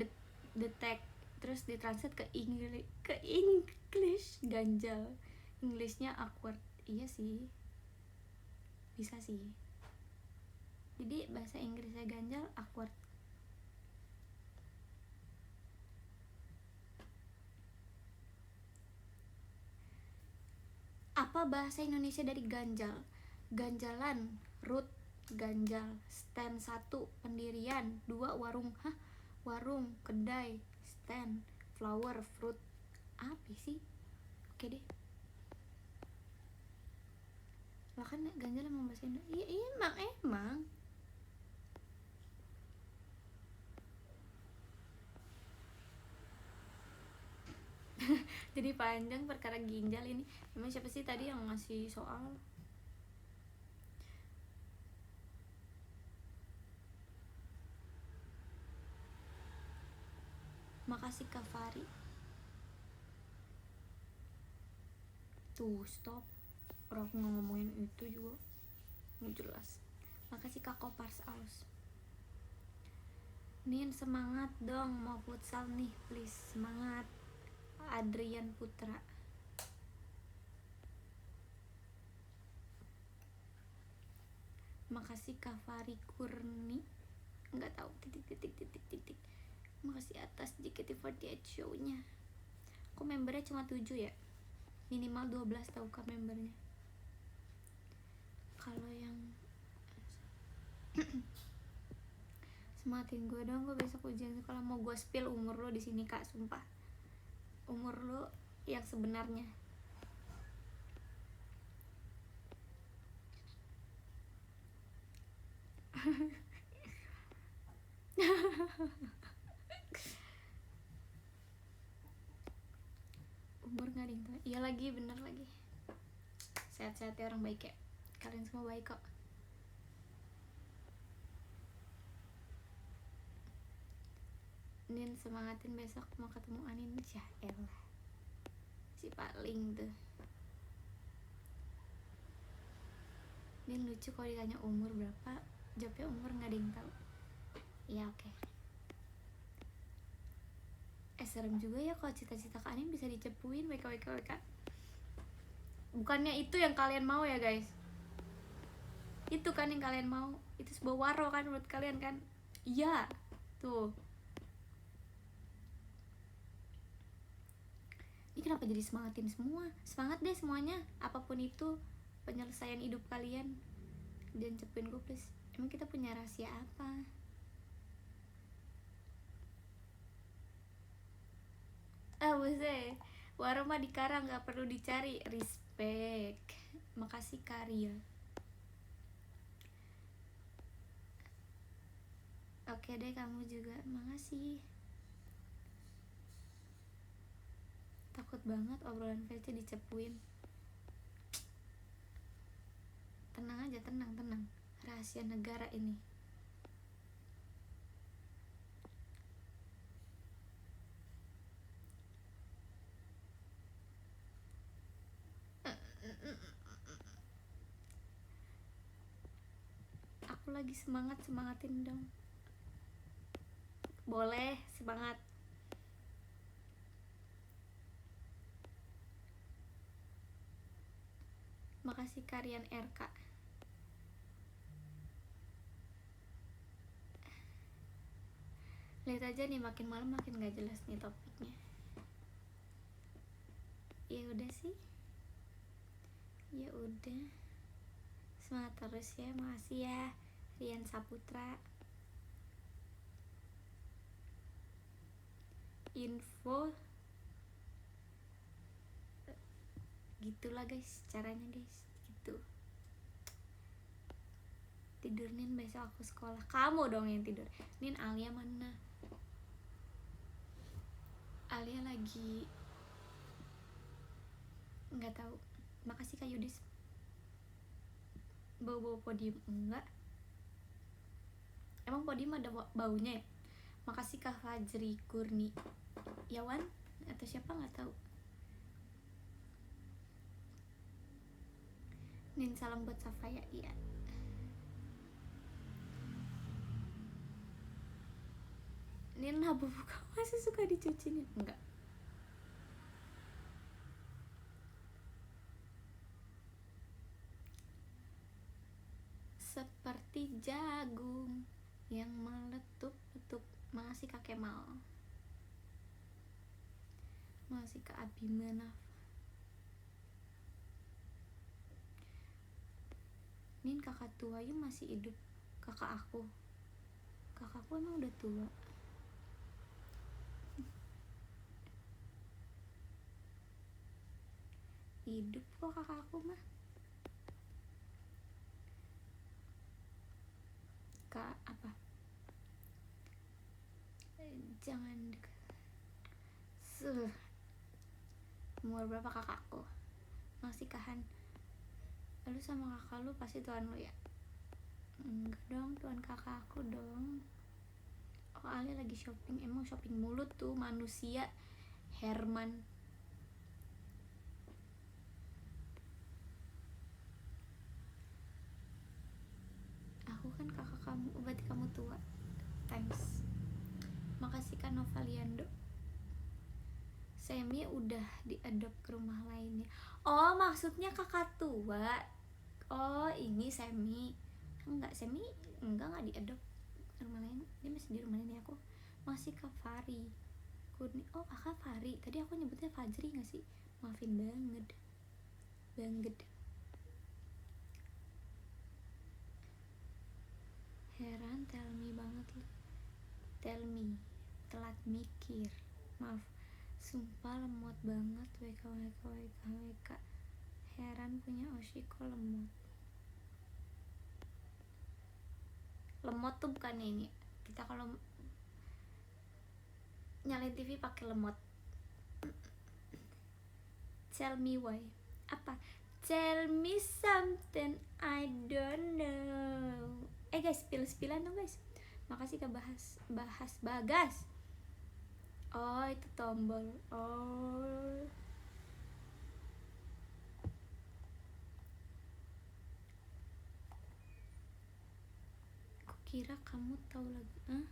detect, terus ditranslate ke English ganjal. Englishnya awkward. Iya sih, bisa sih. Jadi bahasa Inggrisnya ganjal awkward. Apa bahasa Indonesia dari ganjal? Ganjalan, root, ganjal, stand 1, pendirian, 2, warung. Warung, kedai, stand, flower, fruit. Apa sih? Oke deh. Lah kan ganjal emang bahasa Indonesia. Iya emang. Jadi panjang perkara ginjal ini. Emang siapa sih tadi yang ngasih soal? Makasih Kak Fari. Tuh stop, orang aku nggak ngomongin itu juga nggak jelas. Makasih Kak Kopars Aus. Nin semangat dong, mau futsal nih please. Semangat. Adrian Putra. Makasih Kak Fari Kurni, nggak tahu titik. Makasih atas JKT48 show-nya. Kok membernya cuma 7 ya? Minimal 12 tahu Kak membernya. Kalau yang semangatin gue dong, gue besok ujian sekolah. Mau gue spill umur lo di sini kak, sumpah. Umur lo yang sebenarnya. Umur gak ada yang tahu. Iya lagi, bener lagi. Sehat-sehat ya orang baik ya. Kalian semua baik kok. Nin semangatin besok mau ketemu Anin. Ya elah, si paling tuh. Nin lucu kalau ditanya umur berapa, jawabnya umur gak ada yang tahu. Ya oke. Serem juga ya kalau cita-cita Kak Anin bisa dicepuin. WKWKWK. Bukannya itu yang kalian mau ya guys? Itu kan yang kalian mau. Itu sebuah waro kan menurut kalian kan? Iya. Tuh. Ini kenapa jadi semangatin semua? Semangat deh semuanya. Apapun itu penyelesaian hidup kalian. Jangan cepuin gue please. Emang kita punya rahasia apa? Buset, waro mah di Karang, gak perlu dicari. Respect. Makasih Karya. Oke deh, kamu juga. Makasih. Takut banget obrolan VC dicepuin. Tenang aja, tenang. Rahasia negara ini. Aku lagi semangatin dong. Boleh, semangat. Makasih Karian RK. Lihat aja nih, makin malam makin gak jelas nih topiknya. Ya udah sih. Ya udah. Semangat terus ya. Makasih ya Rian Saputra. Info gitulah guys, caranya guys, gitu. Tidur Nin, besok aku sekolah. Kamu dong yang tidur. Nin, Alia mana? Alia lagi nggak tahu. Makasih Kak Yudis. Bau podium enggak? Emang podium ada baunya ya? Makasih Kak Fajri Kurni Yawan atau siapa nggak tahu. Nin, salam buat Safaya. Iya. Nin, habu buka masih suka dicuci nih? Enggak. Seperti jagung yang meletup-letup. Makasih Kak Kemal. Makasih Kak Abimanaf. Nin, kakak tua Yu masih hidup. Kakakku emang udah tua. Hidup kok kakakku mah. Kak apa? Jangan dekat. Umur berapa kakakku? Masih Kahan. Lu sama kakak lu pasti tuan lu ya? Enggak dong, tuan kakakku dong. Oh, Ali lagi shopping. Emang shopping mulu tuh manusia. Herman. Aku kan kakak kamu, berarti kamu tua. Thanks. Makasih Kak Novaliando. Semi udah diadop ke rumah lainnya. Oh, maksudnya kakak tua. Oh, ini Semi. Enggak, Semi enggak diadop ke rumah lain. Dia masih di rumah ini aku. Masih Kak Fari Kurni. Oh, kakak Fari. Tadi aku nyebutnya Fajri gak sih? Maafin banget. mikir. Maaf, sumpah lemot banget. WK. Heran punya Oshiko lemot. Lemot tuh bukan ini. Kita kalau nyalain TV pakai lemot. Tell me why. Apa? Tell me something I don't know. Guys, spill-spillan dong guys. Makasih Kak bahas Bagas. Oh, itu tombol. Oh. Kira kamu tahu lagu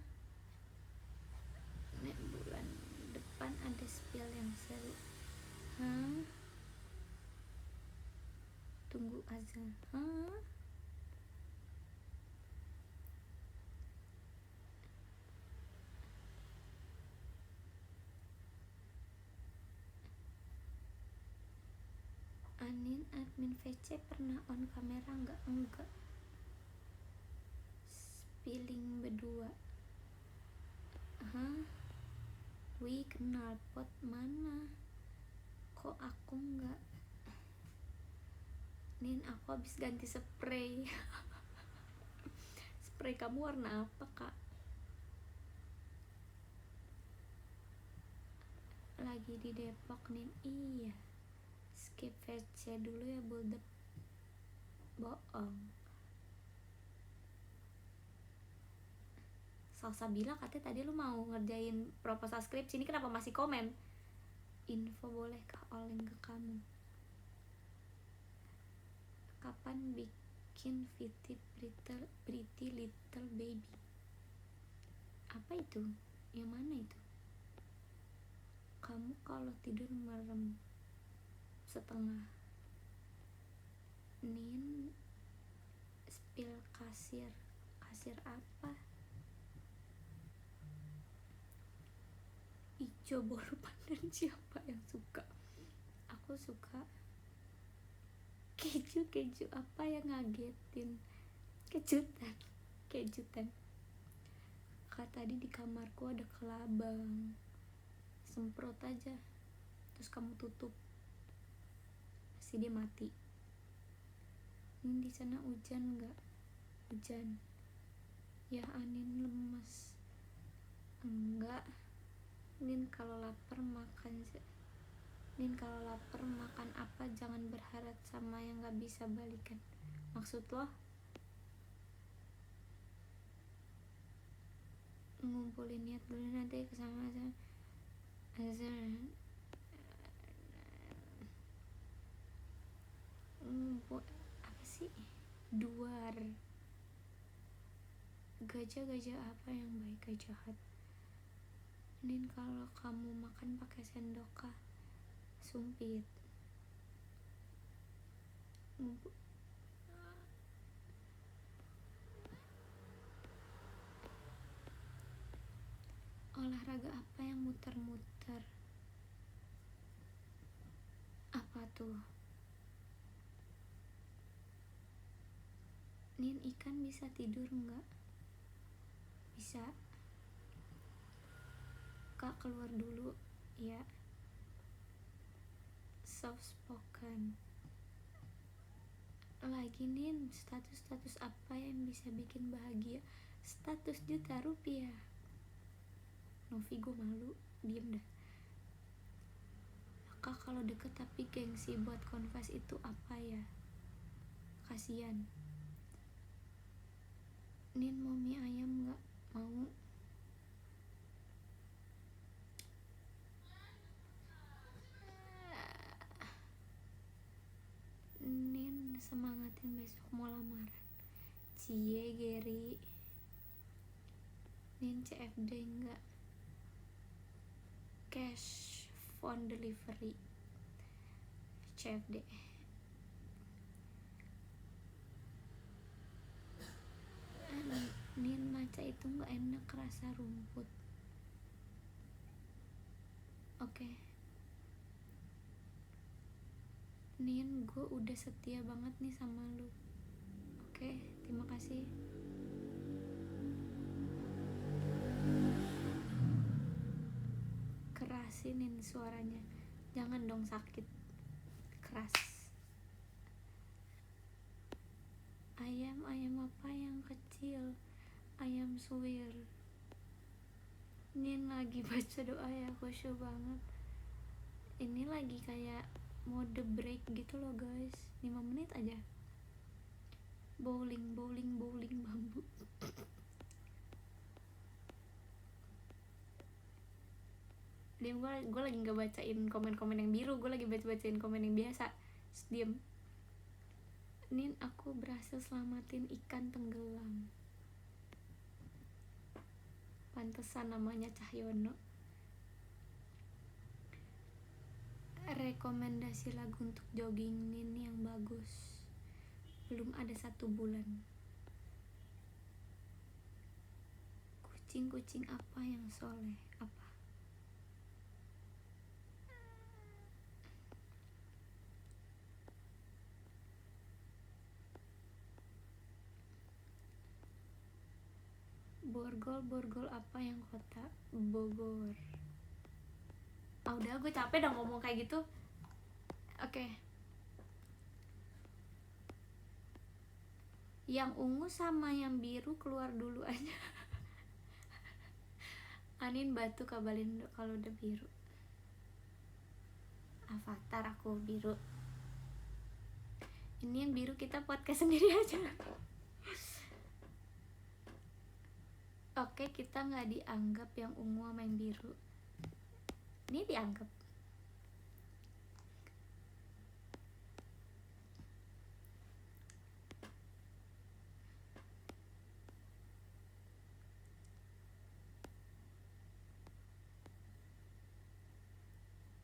Nek bulan depan ada spill yang seru. Tunggu azan. Anin admin VC pernah on kamera enggak? Spilling berdua. Wih, kenal pot mana? Kok aku enggak? Nin, aku habis ganti spray. Spray kamu warna apa, Kak? Lagi di Depok, Nin. Iya. Skip VC dulu ya, buldep. Bohong. Salsa bilang katanya tadi lu mau ngerjain proposal skripsi, ini kenapa masih komen? Info boleh kah oleng ke kamu? Kapan bikin pretty little baby? Apa itu? Yang mana itu? Kamu kalau tidur merem setengah. Nin spill kasir apa? Ijo bolu pandan siapa yang suka? Aku suka keju apa yang ngagetin? Kejutan. Kak, tadi di kamarku ada kelabang. Semprot aja, terus kamu tutup, pasti dia mati. Ini di sana hujan nggak? Hujan. Ya, Anin lemes. Enggak. Nin kalau lapar makan apa? Jangan berharap sama yang nggak bisa balikan. Maksud lo? Ngumpulin niat dulu, nanti kesana aja. Apa sih? Duar. Gajah apa yang baik gak jahat? Nin, kalau kamu makan pakai sendok kah? Sumpit. Olahraga apa yang muter-muter? Apa tuh? Nin, ikan bisa tidur nggak? Bisa. Kak, keluar dulu ya. Soft spoken. Lagi Nin, status apa yang bisa bikin bahagia? Status juta rupiah. Novi, gue malu, diem dah. Kak, kalau deket tapi gengsi buat confess itu apa ya? Kasian. Nin, mau mie ayam nggak? Mau. Nin, semangatin besok mau lamaran. Cie, Geri. Nin, CFD enggak? Cash phone delivery. CFD. Nin, maca itu enggak enak, rasa rumput. Oke. Nin, gue udah setia banget nih sama lu. Oke, terima kasih. kesinin suaranya, jangan dong, sakit keras. Ayam apa yang kecil? Ayam suwir. Ini lagi baca doa ya, khusyuk banget. Ini lagi kayak mode break gitu loh guys, 5 menit aja. Bowling bambu. Diam, gue lagi nggak bacain komen-komen yang biru, gue lagi bacain komen yang biasa. Diam. Nin, aku berhasil selamatin ikan tenggelam. Pantesan namanya Cahyono. Rekomendasi lagu untuk jogging Nin yang bagus. Belum ada 1 bulan. Kucing apa yang soleh? Apa? Borgol apa yang kota? Bogor. Udah, gue capek dah ngomong kayak gitu. Oke. Yang ungu sama yang biru keluar dulu aja. Anin batu kabalin kalau udah biru. Avatar aku biru. Ini yang biru kita podcast sendiri aja. Oke, kita nggak dianggap yang ungu sama yang biru. Ini dianggap.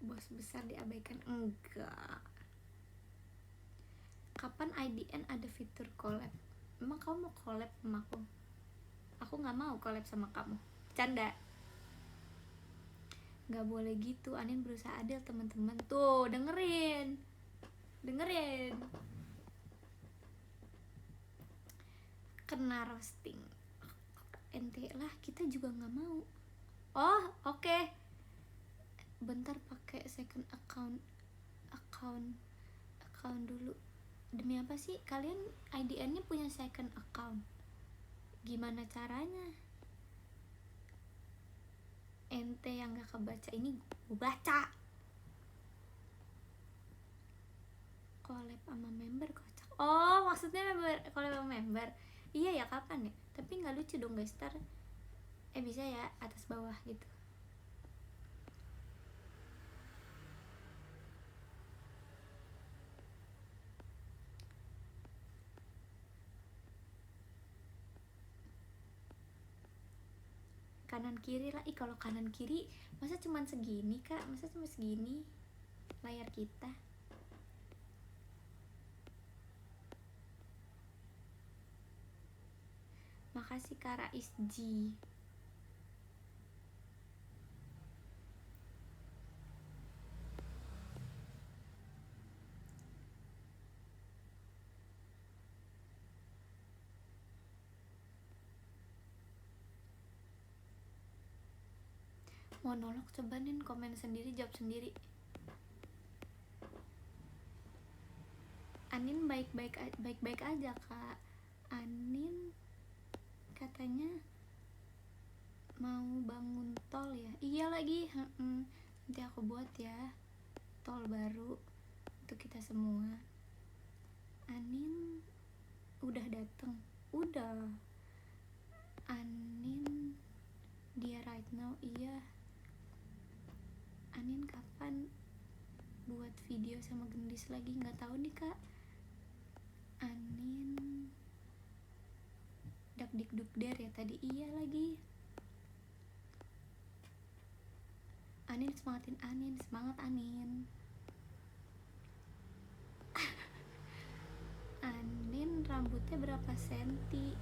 Bos besar diabaikan? Enggak. Kapan IDN ada fitur collab? Emang kamu mau collab sama aku? Aku nggak mau collab sama kamu. Canda. Nggak boleh gitu. Anin berusaha adil, teman-teman. Tuh, dengerin. Kena roasting. Ente lah, kita juga nggak mau. Oh, oke. Bentar, pakai second account dulu. Demi apa sih kalian IDN-nya punya second account? Gimana caranya? Ente yang gak kebaca, ini gue baca. Collab sama member kocak. Oh, maksudnya collab sama member. Iya ya, kapan ya? Tapi gak lucu dong guys, ntar bisa ya atas bawah gitu. Kanan kiri lah. Kalau kanan kiri masa cuma segini kak, masa cuma segini layar kita. Makasih Kak Rais G. Monolog, coba nih komen sendiri, jawab sendiri. Anin baik-baik aja kak. Anin katanya mau bangun tol ya. Iya lagi. Nanti aku buat ya tol baru untuk kita semua. Anin udah dateng. Udah. Anin dia right now. Iya. Anin kapan buat video sama gendis lagi? Nggak tahu nih kak. Anin dak duk der ya tadi. Iya lagi. Anin semangatin Anin, semangat Anin. Anin rambutnya berapa senti?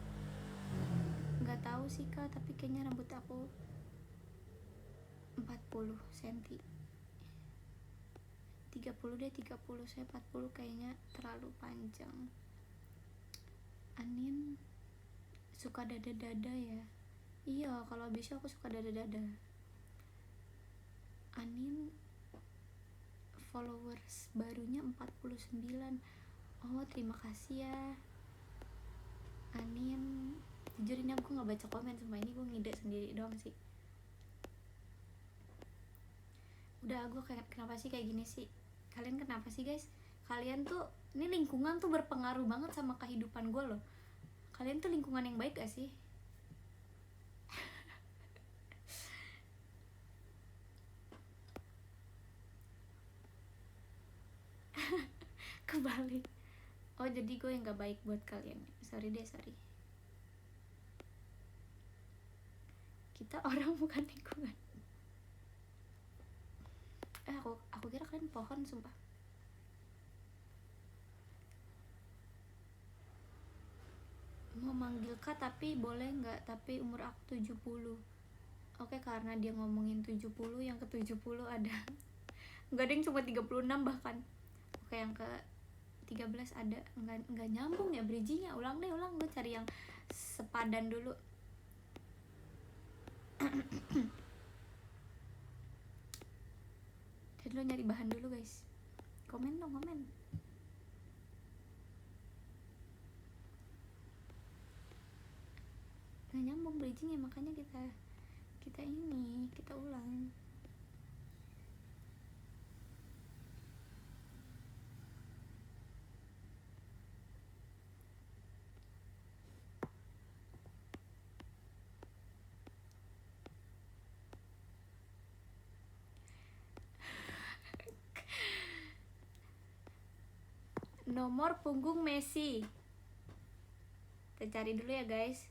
Nggak tahu sih kak, tapi kayaknya rambut aku 40 cm. 30 deh, 30. Saya 40 kayaknya terlalu panjang. Anin suka dada-dada ya. Iya, kalau bisa aku suka dada-dada. Anin followers barunya 49. Oh terima kasih ya Anin. Jujur ini aku gak baca komen, sumpah ini gue ngide sendiri doang sih. Udah, gue kayak kenapa sih kayak gini sih? Kalian kenapa sih guys? Kalian tuh, ini lingkungan tuh berpengaruh banget sama kehidupan gue loh. Kalian tuh lingkungan yang baik gak sih? Kebalik. Oh jadi gue yang gak baik buat kalian. Sorry deh, sorry. Kita orang bukan lingkungan. Aku kira kalian pohon, sumpah. Mau manggil Kak tapi boleh nggak? Tapi umur aku 70. Oke, karena dia ngomongin 70, yang ke 70 ada. Nggak ada yang cuma 36 bahkan. Oke, yang ke 13 ada. Nggak nyambung ya bridgingnya. Ulang deh, gue cari yang sepadan dulu. Jadi lo nyari bahan dulu guys. Komen dong, komen. Nggak nyambung bridgingnya, makanya kita ulang. Nomor punggung Messi. Kita cari dulu ya guys.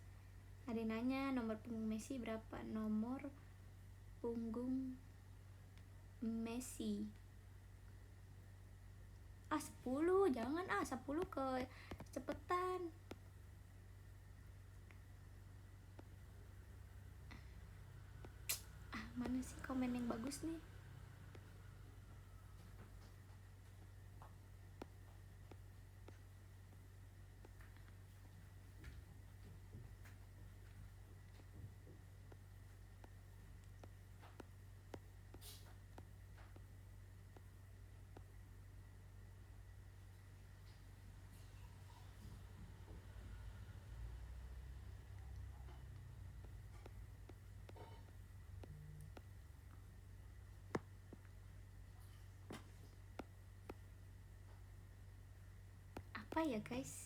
Ada yang nanya nomor punggung Messi berapa? Nomor punggung Messi 10, jangan 10 ke cepetan. Mana sih komen yang bagus nih? Apa ya guys?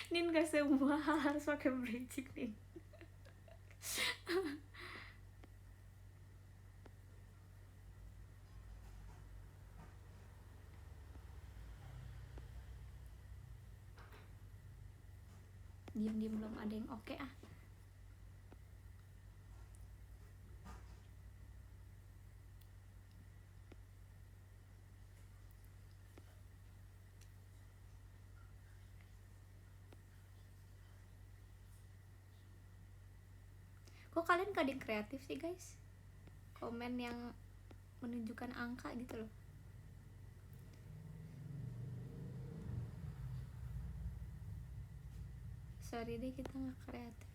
Nin gak semua hal harus pakai bridging nih. Diem belum ada yang oke ah. Kok kalian gak ada yang kreatif sih guys? Komen yang menunjukkan angka gitu loh. Sorry deh, kita gak kreatif.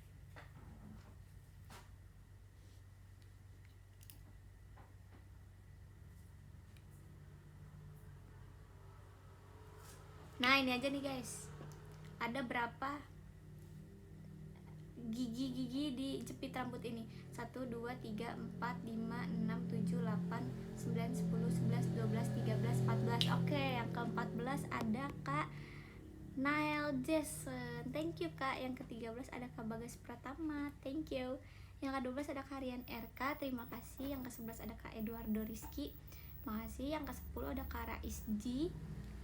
Nah ini aja nih guys. Ada berapa gigi dijepit rambut ini? 1, 2, 3, 4, 5, 6, 7, 8, 9, 10, 11, 12, 13, 14. Oke, yang ke-14 ada Kak Nael Jason. Thank you Kak. Yang ke-13 ada Kak Bagas Pratama. Thank you. Yang ke-12 ada Kak Rian RK. Terima kasih. Yang ke-11 ada Kak Eduardo Rizky. Makasih. Yang ke-10 ada Kak Rais G.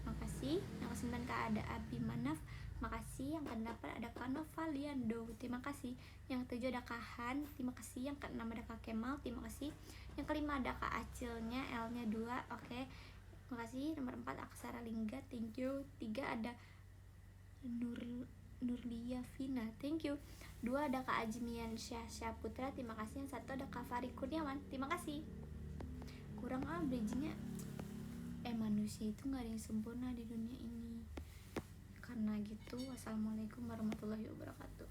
Makasih. Yang ke-9 Kak ada Abi Manaf. Makasih. Yang ke-8 ada Kak Nova Liando. Terima kasih. Yang ke-7 ada Kak Han. Terima kasih. Yang ke-6 ada Kak Kemal. Terima kasih. Yang ke-5 ada Kak Acilnya, L-nya 2. Oke. Terima kasih. Nomor 4 Aksara Lingga. Thank you. 3 ada Nurlia Vina. Thank you. 2 ada Kak Ajmian Syah Putra. Terima kasih. Yang 1 ada Kak Fari Kurniawan. Terima kasih. Kurang bridgingnya. Manusia itu gak ada yang sempurna di dunia ini. Karena karena gitu wassalamualaikum warahmatullahi wabarakatuh.